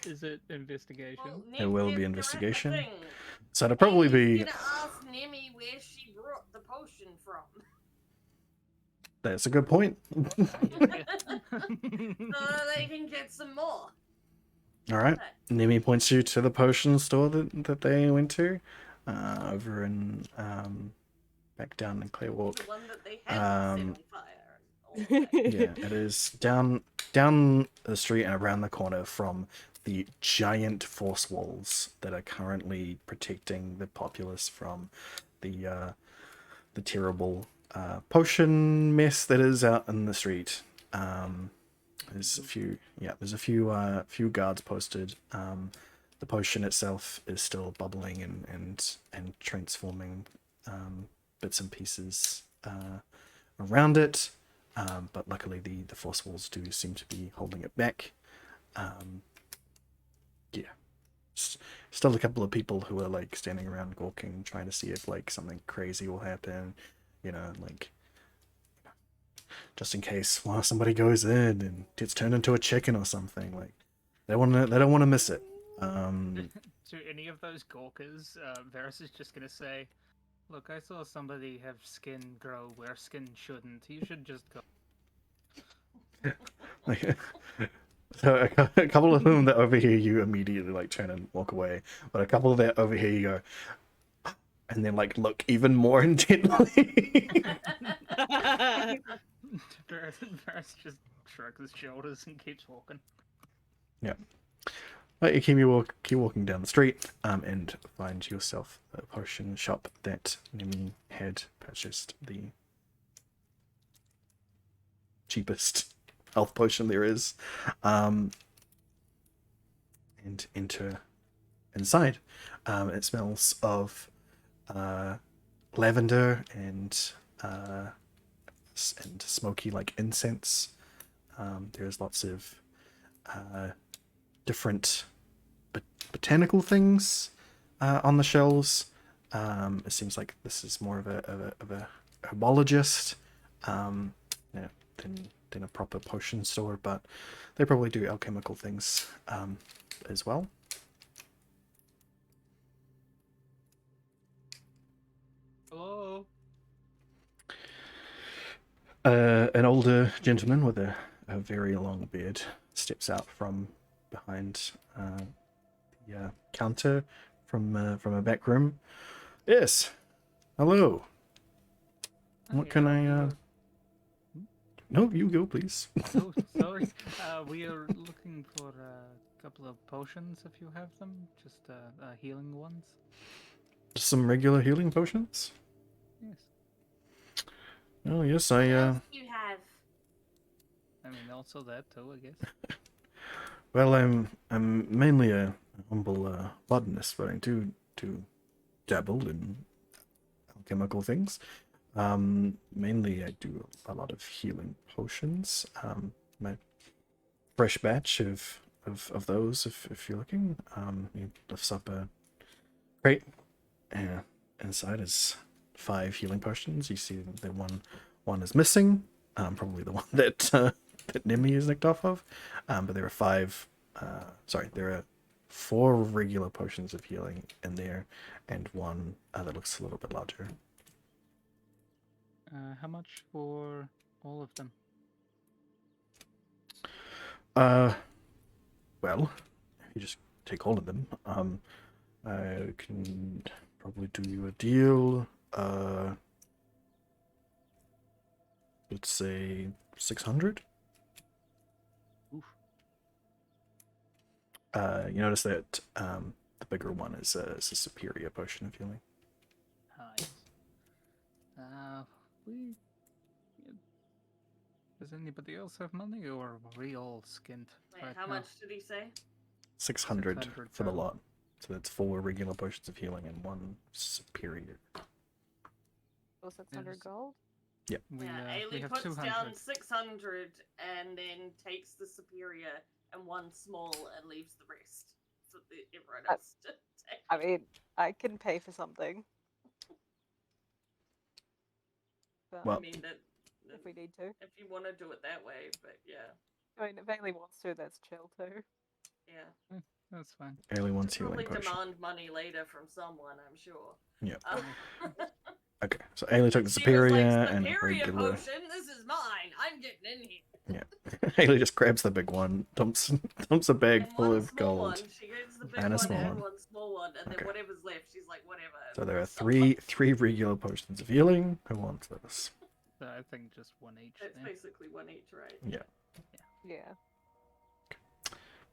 Is it investigation? Well, It will be Nim's investigation. gonna have a thing. So it'll probably And be. he's gonna ask Nemi where she brought the potion from. That's a good point. So they can get some more. All right. Nemi points you to the potion store that they went to, over in back down in Clearwalk. The one that they had set on fire. And all that. Yeah, it is down the street and around the corner from the giant force walls that are currently protecting the populace from the terrible potion mess that is out in the street. There's a few guards posted. The potion itself is still bubbling and transforming bits and pieces around it. But luckily the force walls do seem to be holding it back. Still a couple of people who are like standing around gawking, trying to see if like something crazy will happen, like just in case somebody goes in and gets turned into a chicken or something. Like they don't want to miss it. To any of those gawkers, Varus is just gonna say, "Look, I saw somebody have skin grow where skin shouldn't. You should just go." Like, so a couple of them that overhear you immediately like turn and walk away, but a couple that overhear you go, and then like look even more intently. Varus just shrugs his shoulders and keeps walking. Yeah. But you keep walking down the street, and find yourself a potion shop that Nemi had purchased the cheapest health potion there is, and enter inside. It smells of lavender and smoky like incense. There's lots of different botanical things on the shelves, It seems like this is more of a herbologist, yeah, than a proper potion store, but they probably do alchemical things as well. Hello. An older gentleman with a very long beard steps out from behind the counter from a back room. Yes. Hello. What can I? No, you go, please. Oh, sorry. We are looking for a couple of potions if you have them. Just healing ones. Some regular healing potions. Yes. Oh yes, What else do you have? I mean, also that too, I guess. Well, I'm mainly a humble botanist, but I do dabble in alchemical things. Mainly I do a lot of healing potions. My fresh batch of those, if you're looking. He lifts up a crate. Inside is 5 healing potions. You see the one is missing. Probably the one that that Nimi is nicked off of. But there are 5. Sorry, there are 4 regular potions of healing in there, and one that looks a little bit larger. How much for all of them? Well, if you just take all of them, I can probably do you a deal. Let's say 600. Oof. You notice that the bigger one is a superior potion of healing. Nice. We. Does anybody else have money, or are we all skint Wait, right how now? much did he say? 600 for the total. lot. So that's 4 regular potions of healing and 1 superior. Or 600 Yes. gold? We, Yeah, we Ailey have puts 200. down 600 and then takes the superior and 1 small and leaves the rest. So that everyone else to take. I mean, I can pay for something. But Well- I mean that if we need to. if you want to do it that way, but yeah, I mean, if Bailey wants to, that's chill too. yeah. That's fine. Early one's She'll healing probably potion. demand money later from someone, I'm sure. Yeah. Uh, Okay, so Ailey took the she was superior like, and superior regular. potion. This is mine. I'm getting in here. Ailey just grabs the big one, dumps a bag And full one of small gold. one. She gets the big and a one small and one. one small one, and Okay. then whatever's left, she's like, whatever. So there are Someone- three regular potions of healing. Who wants this? So I think just one each. It's Then. basically 1 each, right? Yeah. Yeah.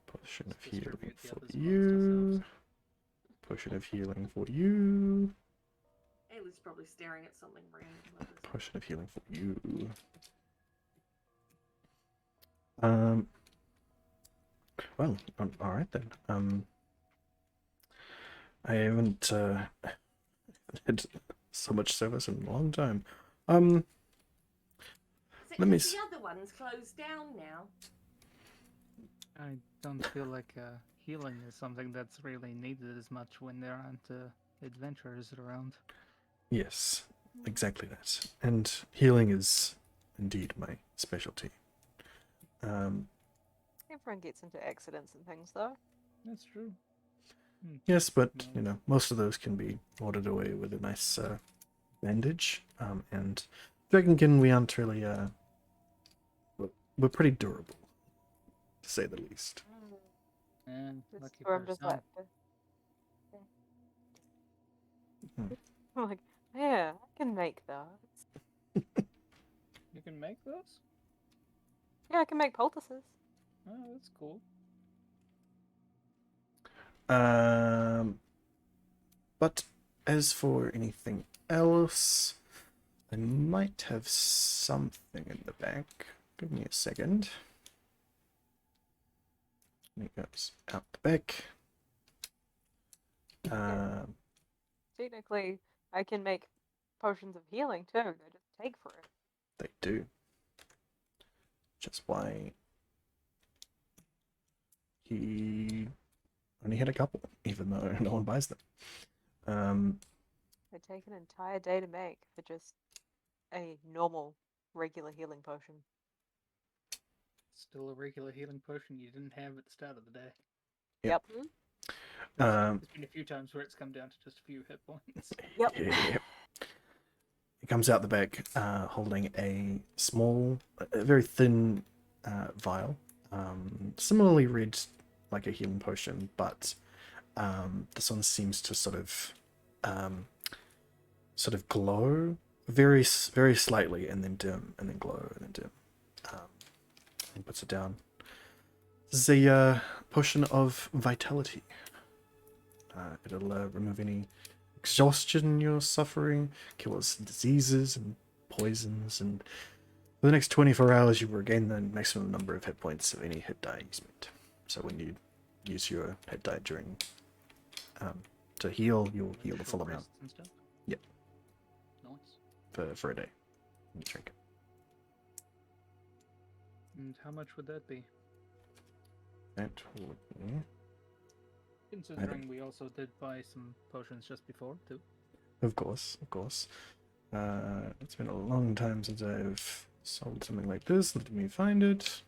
Potion of Just healing distribute the for others amongst you. ourselves. Potion of healing for you. Ailey's probably staring at something random. at this Potion of healing for you. Well, all right then. I haven't had so much service in a long time. Is it Let me 'cause s- the other one's closed down now? I don't feel like healing is something that's really needed as much when there aren't adventurers around. Yes, exactly that. And healing is indeed my specialty. Everyone gets into accidents and things, though. That's true. Yes, but No. you know, most of those can be ordered away with a nice bandage. And Dragonkin, we aren't really we're pretty durable, to say the least. And This lucky is where I'm for just some. like, I'm like, yeah, I can make those. You can make those? Yeah, I can make poultices. Oh, that's cool. But as for anything else, I might have something in the back. Give me a second. It goes out the back. Technically, I can make potions of healing too. They just take forever. They do. Which is why he only had a couple, even though no one buys them. They take an entire day to make for just a normal, regular healing potion. Still a regular healing potion you didn't have at the start of the day. Yep. Hmm? There's been a few times where it's come down to just a few hit points. Yep. Yeah. He comes out the back holding a small, a very thin vial, similarly red like a healing potion, but this one seems to sort of glow very slightly and then dim and then glow and then dim. And puts it down. This is a potion of vitality. It'll remove any exhaustion you're suffering, cures diseases and poisons, and for the next 24 hours you regain the maximum number of hit points of any hit die you spent. So when you use your hit die during to heal, you'll heal the full Short amount rests and stuff. Yep. Nice. for a day. You drink it. And how much would that be? That would be... Considering we also did buy some potions just before, too. Of course, of course. It's been a long time since I've sold something like this. Let me find it.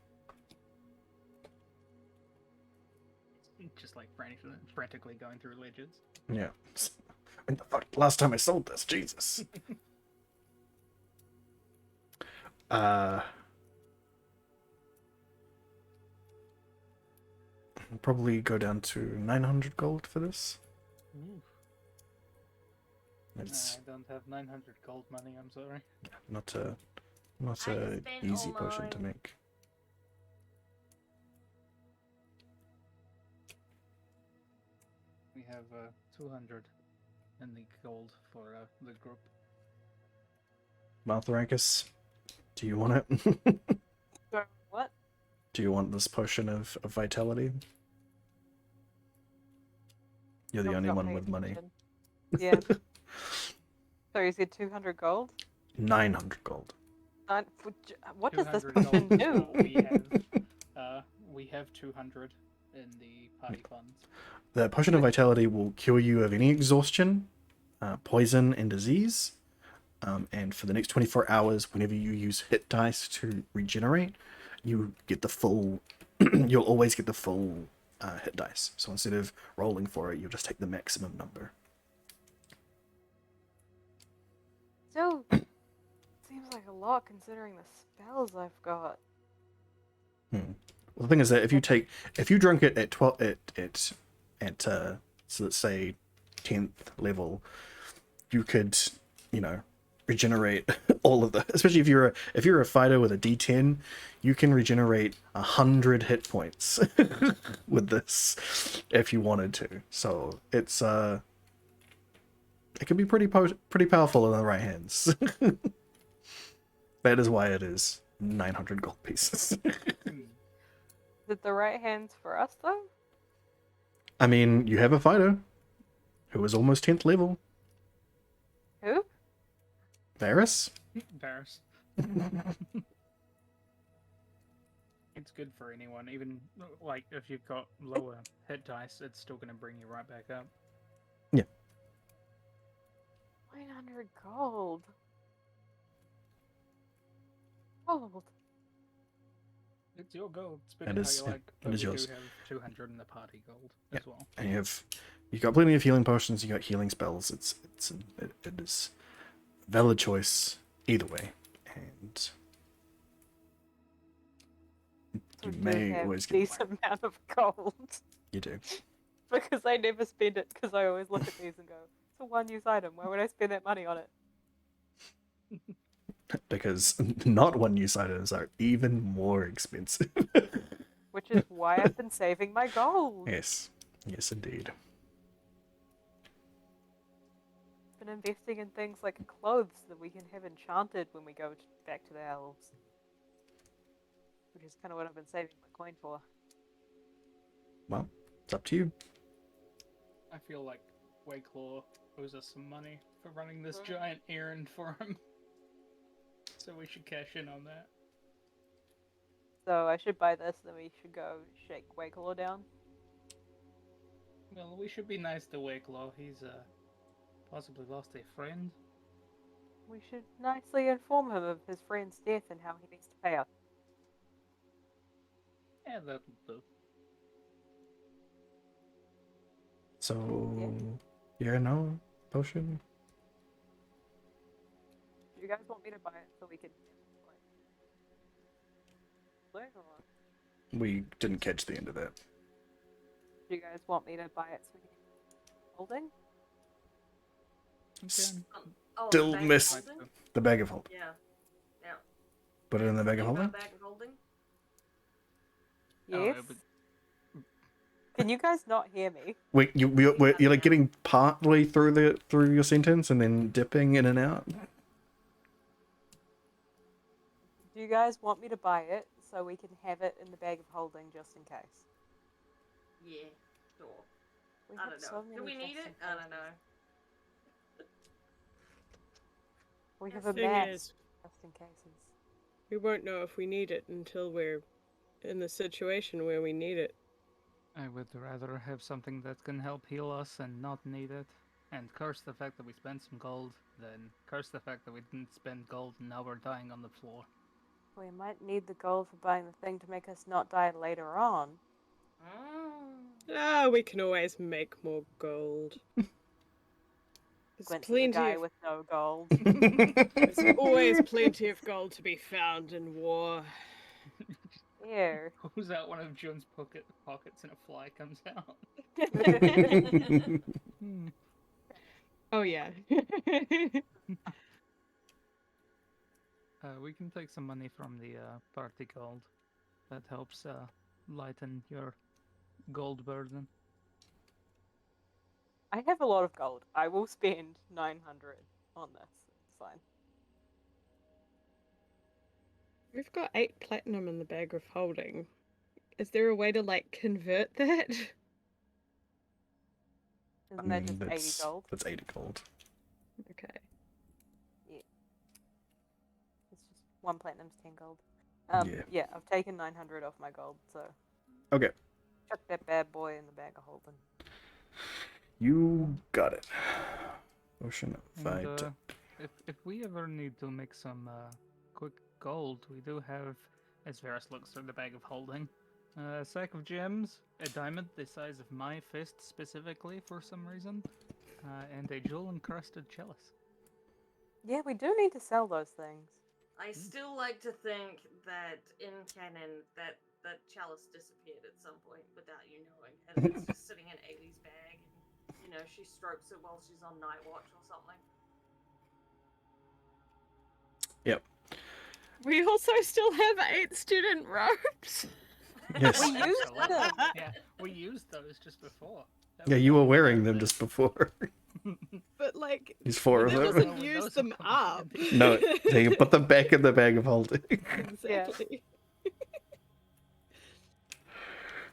Just like frantically going through ledgers. Yeah. When the fuck last time I sold this? Jesus. Probably go down to 900 gold for this. It's I don't have 900 gold money, I'm sorry. not I a spent easy all potion to mine. make. We have 200 in the gold for the group. Maltharankus, do you want it? So, what? Do you want this potion of vitality? You're the Not only got one paying with money. attention. Yeah. So you said 200 gold? 900 gold. What does this 200 potion gold. do? We have 200 in the party funds. The potion of vitality will cure you of any exhaustion, poison, and disease. And for the next 24 hours, whenever you use hit dice to regenerate, you get the full. You'll always get the full hit dice. So instead of rolling for it, you'll just take the maximum number. Still, seems like a lot considering the spells I've got. Well, the thing is that if you drink it at 12 so let's say 10th level, you could, regenerate all of the, especially if you're a fighter with a D10, you can regenerate 100 hit points with this if you wanted to. So it's it can be pretty powerful in the right hands. That is why it is 900 gold pieces. Is it the right hands for us though? I mean, you have a fighter who is almost 10th level. Who? Varus? Varus. It's good for anyone, even like if you've got lower hit dice, it's still going to bring you right back up. 900 gold. Gold. It's your gold. Spend It it is, how yeah, you like. it But is we yours. do have 200 in the party gold Yeah. as well. And you've got plenty of healing potions, you got healing spells. It is a valid choice either way. And So you do may have always a get more. decent amount of gold. You do. Because I never spend it because I always look at these and go, it's a one-use item. Why would I spend that money on it? Because not one use items are even more expensive. Which is why I've been saving my gold. Yes. Yes, indeed. Been investing in things like clothes that we can have enchanted when we go back to the elves. Which is kind of what I've been saving my coin for. Well, it's up to you. I feel like Wayclaw owes us some money for running this giant errand for him. So we should cash in on that. So I should buy this, then we should go shake Wayclaw down. Well, we should be nice to Wayclaw. He's possibly lost a friend. We should nicely inform him of his friend's death and how he needs to pay us. Yeah, that'll do. So, yeah, no potion. Do you guys want me to buy it so we can like learn, or We didn't catch the end of that. do you guys want me to buy it so we can holding? Again, Oh, Still bag of miss- holding? The bag of holding. Yeah. Yeah. Put it in the bag of You got a holding? bag of holding? Oh, Yes. it would- Can you guys not hear me? Wait, you're like getting partly through your sentence and then dipping in and out. Do you guys want me to buy it so we can have it in the bag of holding just in case? Yeah, sure. We I have don't so know. many Do we need just it? in I don't cases. know. We have The a thing mass is- just in cases. We won't know if we need it until we're in the situation where we need it. I would rather have something that can help heal us and not need it. And curse the fact that we spent some gold, than curse the fact that we didn't spend gold and now we're dying on the floor. We might need the gold for buying the thing to make us not die later on. Ah, we can always make more gold. There's Gwen to the plenty guy of, with no gold. there's always plenty of gold to be found in war. Ew. Pulls out one of John's pockets and a fly comes out. Hmm. Oh yeah. We can take some money from the party gold. That helps lighten your gold burden. I have a lot of gold. I will spend 900 on this. It's fine. We've got 8 platinum in the bag of holding. Is there a way to like convert that? Isn't that just 80 gold? That's 80 gold. Okay. It's just 1 platinum's 10 gold. Yeah. Yeah, I've taken 900 off my gold, so Okay, chuck that bad boy in the bag of holding. you got it. Ocean of And, Vita. if we ever need to make some quick gold, we do have, as Varus looks through the bag of holding, a sack of gems, a diamond the size of my fist specifically for some reason, and a jewel-encrusted chalice. Yeah, we do need to sell those things. I still like to think that in canon that chalice disappeared at some point without you knowing, and it's just sitting in Ailey's bag, and you know she strokes it while she's on night watch or something. Yep. We also still have 8 student robes. Yes. We used Absolutely. them. Yeah, we used those just before. That Yeah, was you were all wearing them about just before. But like, There's 4 of that them. doesn't Those use have them come up. handy. No, they put them back in the bag of holding. Exactly.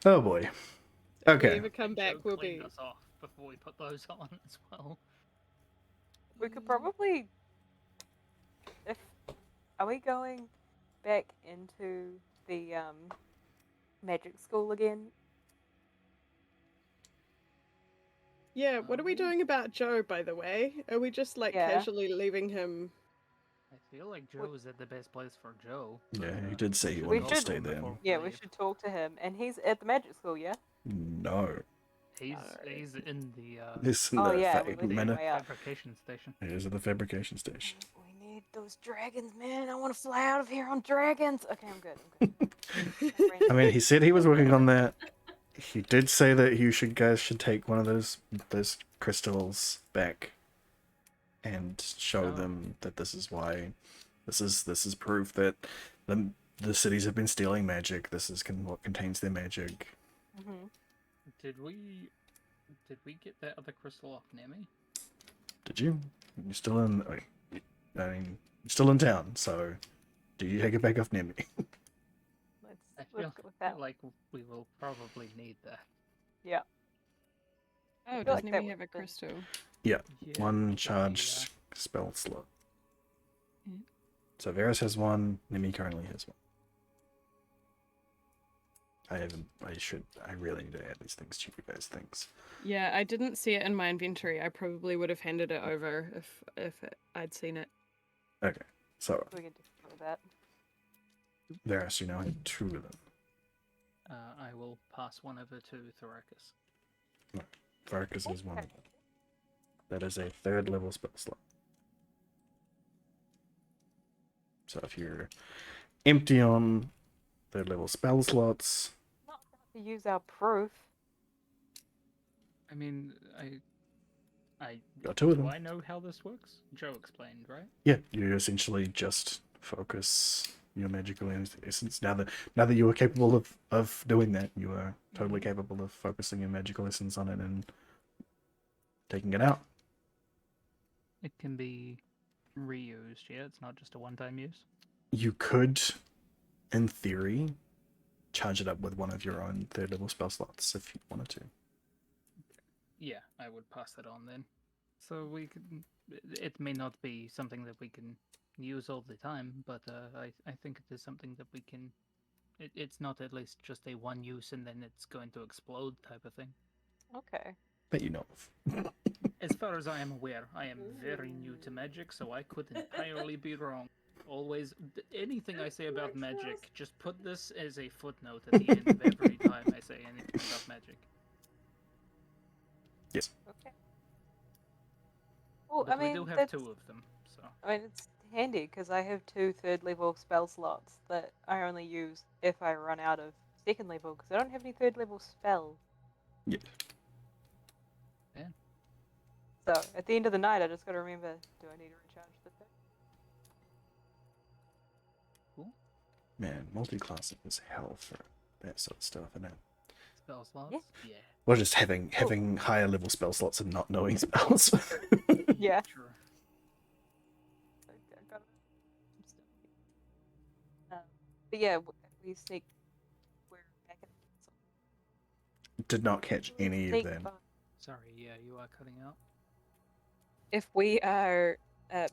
Oh boy. If we Okay. ever come Joe back, we'll cleaned be. us off before we put those on as well. We could probably... Are we going back into the magic school again? Yeah, what are we doing about Joe, by the way? Are we just like Yeah. casually leaving him? I feel like Joe is at the best place for Joe. Yeah, but, he did say he should wanted to go stay for him there. before Yeah, we leave. should talk to him. And he's at the magic school, yeah? No. He's in the This in Oh, the yeah, fa- we mana- way up. fabrication station. It is at the fabrication station. We need those dragons, man. I want to fly out of here on dragons. Okay, I'm good. I'm good. I mean, he said he was working on that. He did say that guys should take one of those crystals back and show Oh. them that this is why. This is proof that the cities have been stealing magic. This is what contains their magic. Mm-hmm. Did we get that other crystal off Nemi? Did you? You're still in. I mean, you're still in town. So, do you take it back off Nemi? I Let's feel go with that. like we will probably need that. Yeah. Oh, feel does like that Nemi would have a have been- crystal? Yeah, One the, charged spell slot. Yeah. So Varus has one. Nemi currently has one. I haven't. I really need to add these things to you guys' things. Yeah, I didn't see it in my inventory. I probably would have handed it over if I'd seen it. Okay, so We can do that. there's you now have 2 of them. I will pass one over to Thorakis. Vargas is one of Okay. them. That is a 3rd level spell slot. So if you're empty on 3rd level spell slots, Not about to use our proof. I mean, got 2 of do them. I know how this works? Joe explained, right? Yeah, you essentially just focus your magical essence. Now that you are capable of doing that, you are totally capable of focusing your magical essence on it and taking it out. It can be reused, yeah? It's not just a one-time use? You could, in theory, charge it up with one of your own 3rd level spell slots if you wanted to. Yeah, I would pass that on then. So we can... It may not be something that we can use all the time, but I think it is something that we can... It's not at least just a one use and then it's going to explode type of thing. Okay. That you know of. As far as I am aware, I am very new to magic, so I could entirely be wrong. Always, anything I say about magic, just put this as a footnote at the end of every time I say anything about magic. Yes. Okay. Well, But I mean, we do have that's, 2 of them, so... I mean, it's handy because I have 2 3rd level spell slots that I only use if I run out of 2nd level because I don't have any 3rd level spells. Yeah. Yeah. So at the end of the night, I just got to remember: do I need to recharge the thing? Cool. Man, multi-classing is hell for that sort of stuff, isn't it? Spell slots? Yeah. Yeah. Well, just having higher level spell slots and not knowing spells. Yeah. Sure. I got some stuff here. But yeah, we sneak. We're back in. Did not catch any of Sneak that. by- Sorry, yeah, you are cutting out. If we are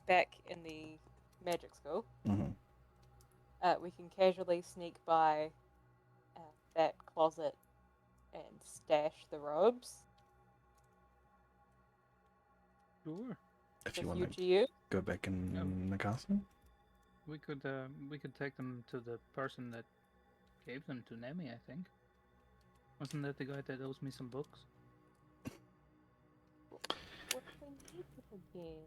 back in the magic school, Hmm. we can casually sneak by that closet and stash the robes Sure. If for you want future to use. go back in the castle. We could take them to the person that gave them to Nemi, I think. Wasn't that the guy that owes me some books? What do they need it again?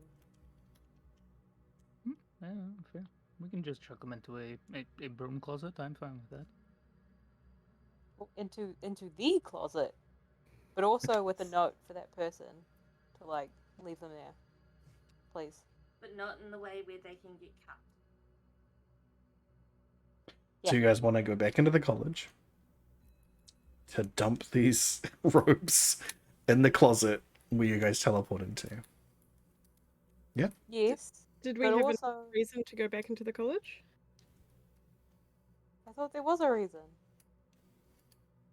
Yeah, fair. We can just chuck them into a broom closet. I'm fine with that. Well, into the closet, but also with a note for that person to like leave them there, please. But not in the way where they can get cut. So you guys want to go back into the college to dump these robes in the closet where you guys teleport into. Yes. Did we But have also, a reason to go back into the college? I thought there was a reason.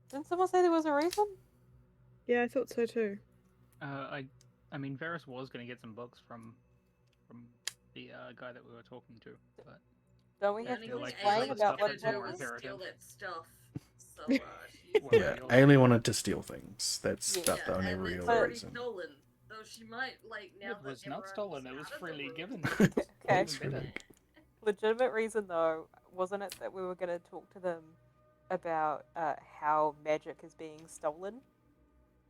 Didn't someone say there was a reason? Yeah, I thought so too. I mean, Varys was gonna get some books from the guy that we were talking to, but Don't we The have only to feel like thing there's explain other Ailey about stuff what wanted that's to more do was imperative. steal that stuff. So, she... Well, Yeah, we also Ailey have- wanted to steal things. That's Yeah. about the only and real it's already reason. stolen. So she might, like, now It was that not everyone's stolen. It was out of the freely room- given. Okay. That's Even better. really Legitimate reason though, wasn't it that we were going to talk to them about how magic is being stolen?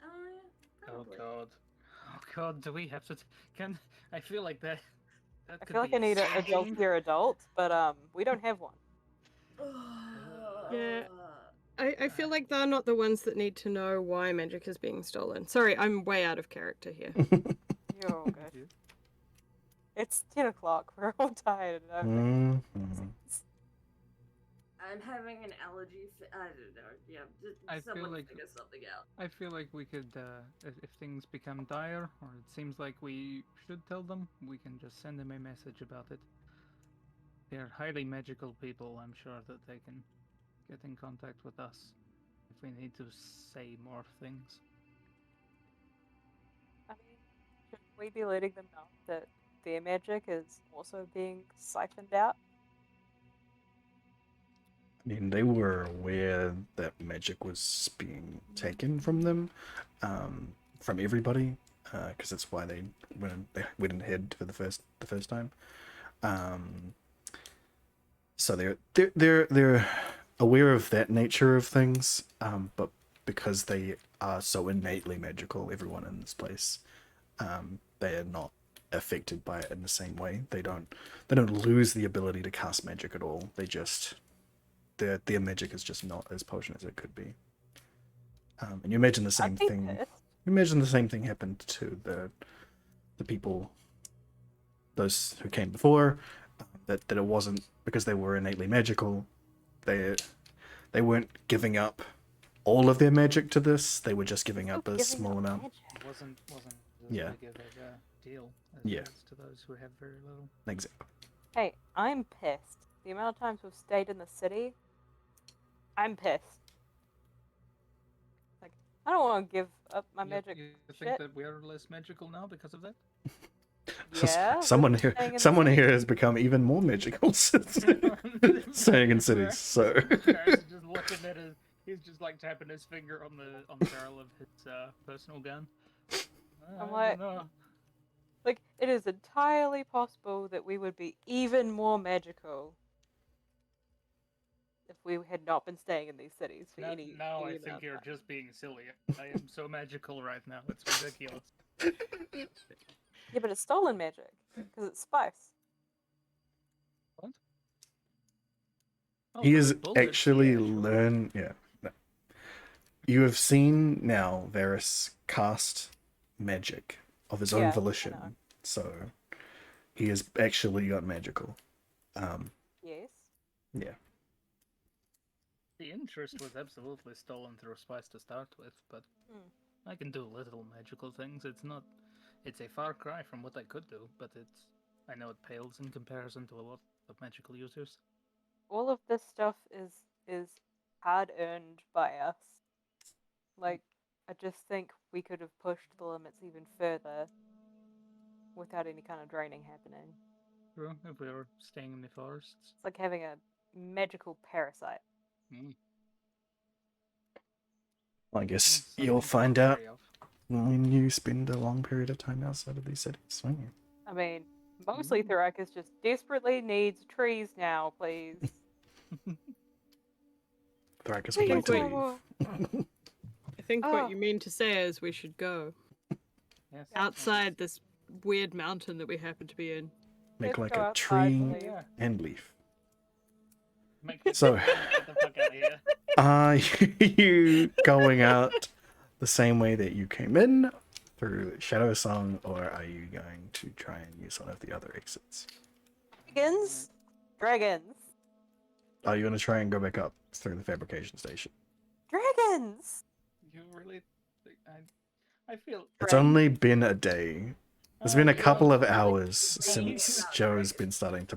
Oh, yeah, Oh probably. god. Oh god. Do we have to? Can I feel like that? That I could feel like be I need an exciting. adult here adult, but we don't have one. Yeah. I feel like they're not the ones that need to know why magic is being stolen. Sorry, I'm way out of character here. You're all good. It's 10 o'clock. We're all tired. Mhm. I'm having an allergy. I don't know. Yeah, I feel someone like- figure something out. I feel like we could, if things become dire, or it seems like we should tell them, we can just send them a message about it. They're highly magical people. I'm sure that they can get in contact with us if we need to say more things. I mean, should we be letting them know that their magic is also being siphoned out? mean, they were aware that magic was being taken from them, from everybody, because that's why they went ahead for the first time. So they're aware of that nature of things, but because they are so innately magical, everyone in this place, they are not affected by it in the same way. They don't lose the ability to cast magic at all. They just their magic is just not as potent as it could be. And you imagine the same I'd be thing. pissed. You imagine the same thing happened to the people, those who came before. That it wasn't because they were innately magical. They weren't giving up all of their magic to this. They were just giving Still up a giving small up amount. magic. Wasn't as Yeah. big of a deal as Yeah. it is to those who have very little. Exactly. Hey, I'm pissed. The amount of times we've stayed in the city, I'm pissed. Like, I don't want to give up my magic You shit. think that we are less magical now because of that? Yeah, someone we've been here, staying in the someone city. here has become even more magical since staying in cities. So Ferris is just looking at his. He's just like tapping his finger on the barrel of his personal gun. I'm I like- don't know. Like, it is entirely possible that we would be even more magical if we had not been staying in these cities for any Now I amount think of you're time. just being silly. I am so magical right now. It's ridiculous. Yeah, but it's stolen magic because it's spice. What? Oh, he for is the bullets, actually yeah, sure. learn. Yeah. No. You have seen now Varys cast magic of his Yeah, I own know. volition, so he has actually got magical. Yes. Yeah. The interest was absolutely stolen through spice to start with, but Hmm. I can do little magical things. It's a far cry from what I could do, but I know it pales in comparison to a lot of magical users. All of this stuff is hard earned by us. Like, I just think we could have pushed the limits even further without any kind of draining happening. True, if we were staying in the forests. It's like having a magical parasite. Mm. I guess Something you'll to be find out wary of. when you spend a long period of time outside of these cities, won't you? I mean, mostly Thrakus just desperately needs trees now, please. Thrakus I would like think to we- leave. I think Oh. what you mean to say is we should go Yes, outside this weird mountain that we happen to be in. Make Let's like go a outside, tree please. Yeah. and leaf. So, So- get the fuck out of here. Are you going out the same way that you came in through Shadow Song, or are you going to try and use one of the other exits? Dragons? Dragons! Are you going to try and go back up through the fabrication station? Dragons! You really? I feel. It's Right. only been a day. It's been a couple of hours Hey, you since about Joe's dragons. been starting to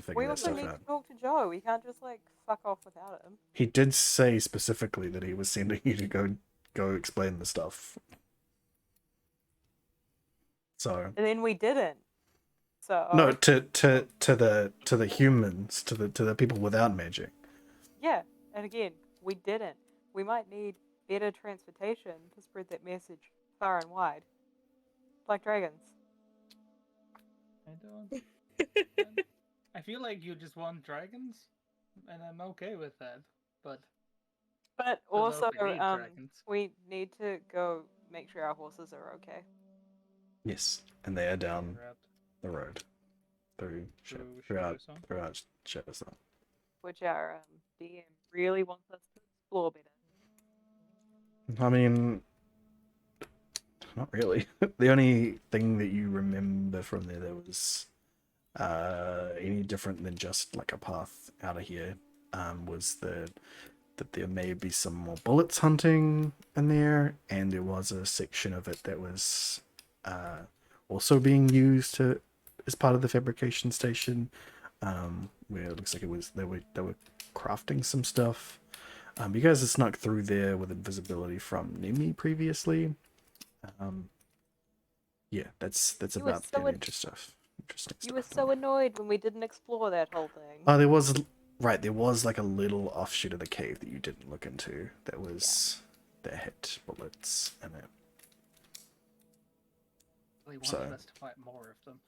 figure We that also stuff need out. to talk to Joe. We can't just, like, fuck off without him. He did say specifically that he was sending you to go explain the stuff. So And then we didn't. So no, to the humans, to the people without magic. yeah, and again, we didn't. We might need better transportation to spread that message far and wide. Like dragons. I don't. I feel like you just want dragons, and I'm okay with that. But But what also, about we need dragons? we need to go make sure our horses are okay. Yes, and they are down Route the road through through throughout Shadowsong? Shadowsong. Which our DM really wants us to explore better. I mean, not really. The only thing that you remember from there that was any different than just like a path out of here was that there may be some more bullets hunting in there, and there was a section of it that was also being used as part of the fabrication station, where it looks like they were crafting some stuff. You guys have snuck through there with invisibility from Nemi previously. Yeah, that's You were about so the interesting stuff. You were so annoyed when we didn't explore that whole thing. There was Right, there was like a little offshoot of the cave that you didn't look into that was that had bullets in it. They wanted So- us to fight more of them.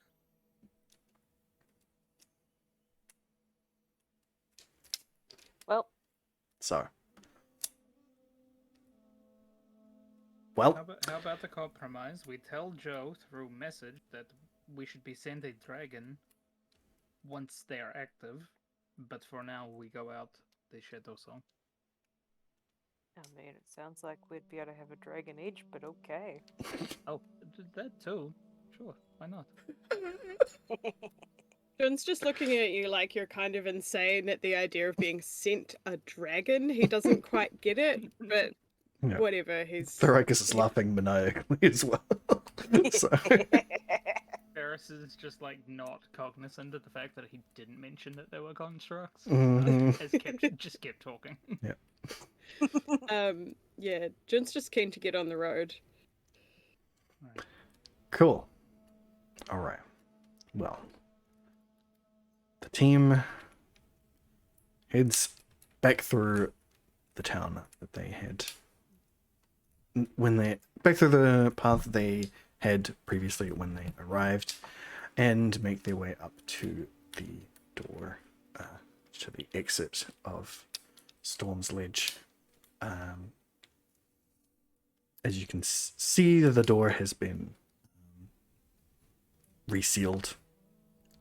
Well, So, How well, about the compromise? We tell Joe through message that we should be sent a dragon once they are active, but for now we go out the Shadow Song. I mean, it sounds like we'd be able to have a dragon each, but okay. Oh, that too. Sure, why not? John's just looking at you like you're kind of insane at the idea of being sent a dragon. He doesn't quite get it, but Yeah. whatever. He's Thoricus is laughing maniacally as well. So, Ferris is just like not cognizant of the fact that he didn't mention that there were constructs. Mhm. Just kept talking. yeah. John's just keen to get on the road. Right. cool. All right. Well, the team heads back through the town that they had when they back through the path they had previously when they arrived, and make their way up to the door, to the exit of Storm's Ledge. As you can see, the door has been resealed,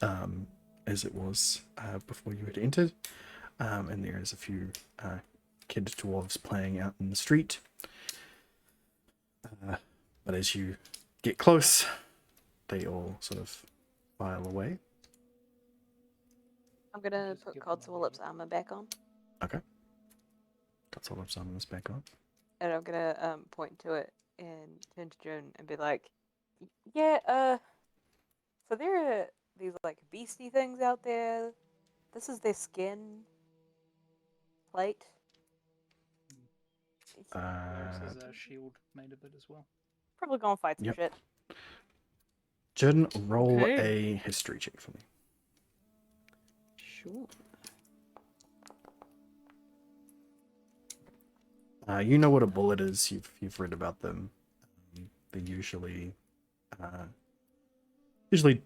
as it was before you had entered, and there is a few kid dwarves playing out in the street. But as you get close, they all sort of file away. I'm gonna Just put give them a Codswallop's name. armor back on, Okay. That's all I'm summon this back on. and I'm gonna point to it and turn to June and be like, "Yeah, so there are these like beastie things out there. This is their skin plate. It's Ferris has Uh, a shield made of it as well. probably gonna fight some yep. shit. Jen, roll Okay. a history check for me. Sure. You know what a bullet is. You've read about them. They're usually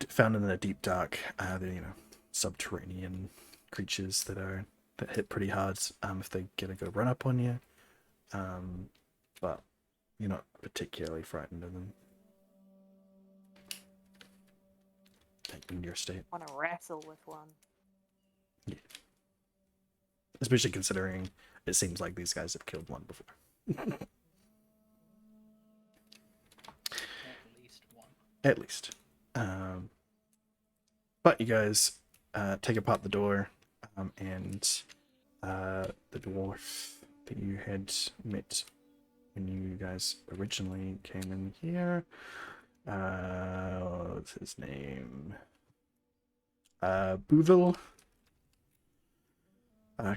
found in the deep dark. They're subterranean creatures that hit pretty hard if they get a good run up on you. But you're not particularly frightened of them. In your state, Want to wrestle with one? especially considering it seems like these guys have killed one before. At least one. At least. But you guys take apart the door, and the dwarf that you had met when you guys originally came in here, what's his name? Bouville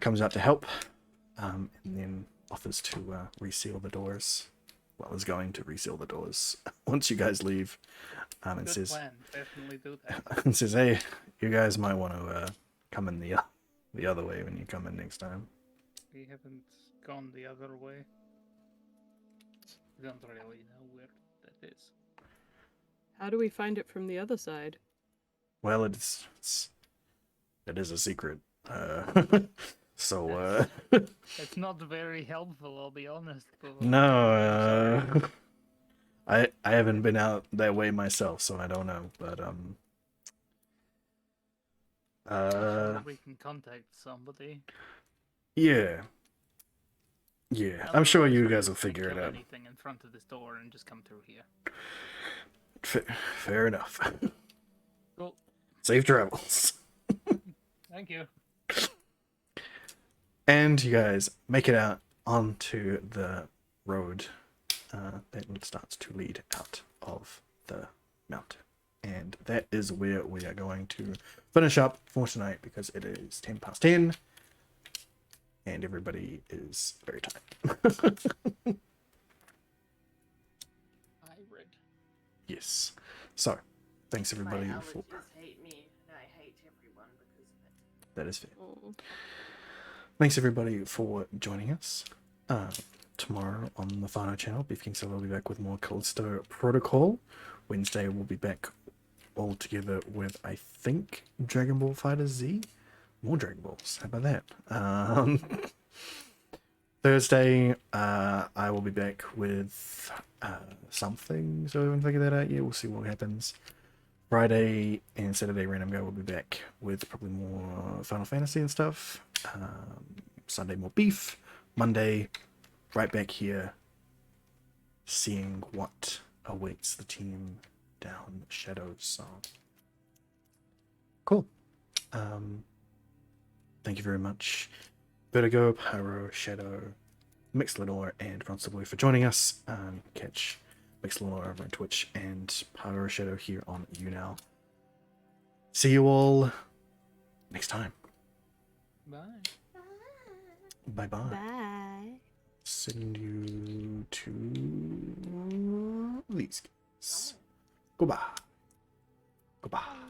comes out to help, and then offers to reseal the doors. Well, is going to reseal the doors once you guys leave, and Good says, plan. Definitely do that. and says, "Hey, you guys might want to come in the other way when you come in next time." We haven't gone the other way. We don't really know where that is. How do we find it from the other side? Well, it is a secret. So It's not very helpful, I'll be honest. But no, I haven't been out that way myself, so I don't know. But sure we can contact somebody. yeah, I'm sure Otherwise, you we're guys just will gonna figure it kill out. anything in front of this door and just come through here. Fair enough. Cool. Safe travels. Thank you. And you guys make it out onto the road that starts to lead out of the mountain. And that is where we are going to finish up for tonight, because it is 10 past 10 and everybody is very tired. I read. Yes. So, thanks everybody My for... allergies hate me, and I hate everyone because of it. That is fair. Mm. Thanks everybody for joining us. Tomorrow on the Whānau channel, Beef King Silver will be back with more Callisto Protocol. Wednesday we'll be back all together with, I think, Dragon Ball Fighter Z. More Dragon Balls. How about that? Thursday, I will be back with something, so I haven't figured that out yet. We'll see what happens. Friday and Saturday, Random Guy will be back with probably more Final Fantasy and stuff. Sunday, more beef. Monday, right back here, seeing what awaits the team down Shadow's Song. Cool. Thank you very much, Vertigo, Pyro, Shadow, Mix Lenore, and Constable for joining us. Catch Mix Lenore over on Twitch and Pyro Shadow here on YouNow. See you all next time. Bye. Bye bye. Bye. Send you to these guys. Goodbye. Goodbye.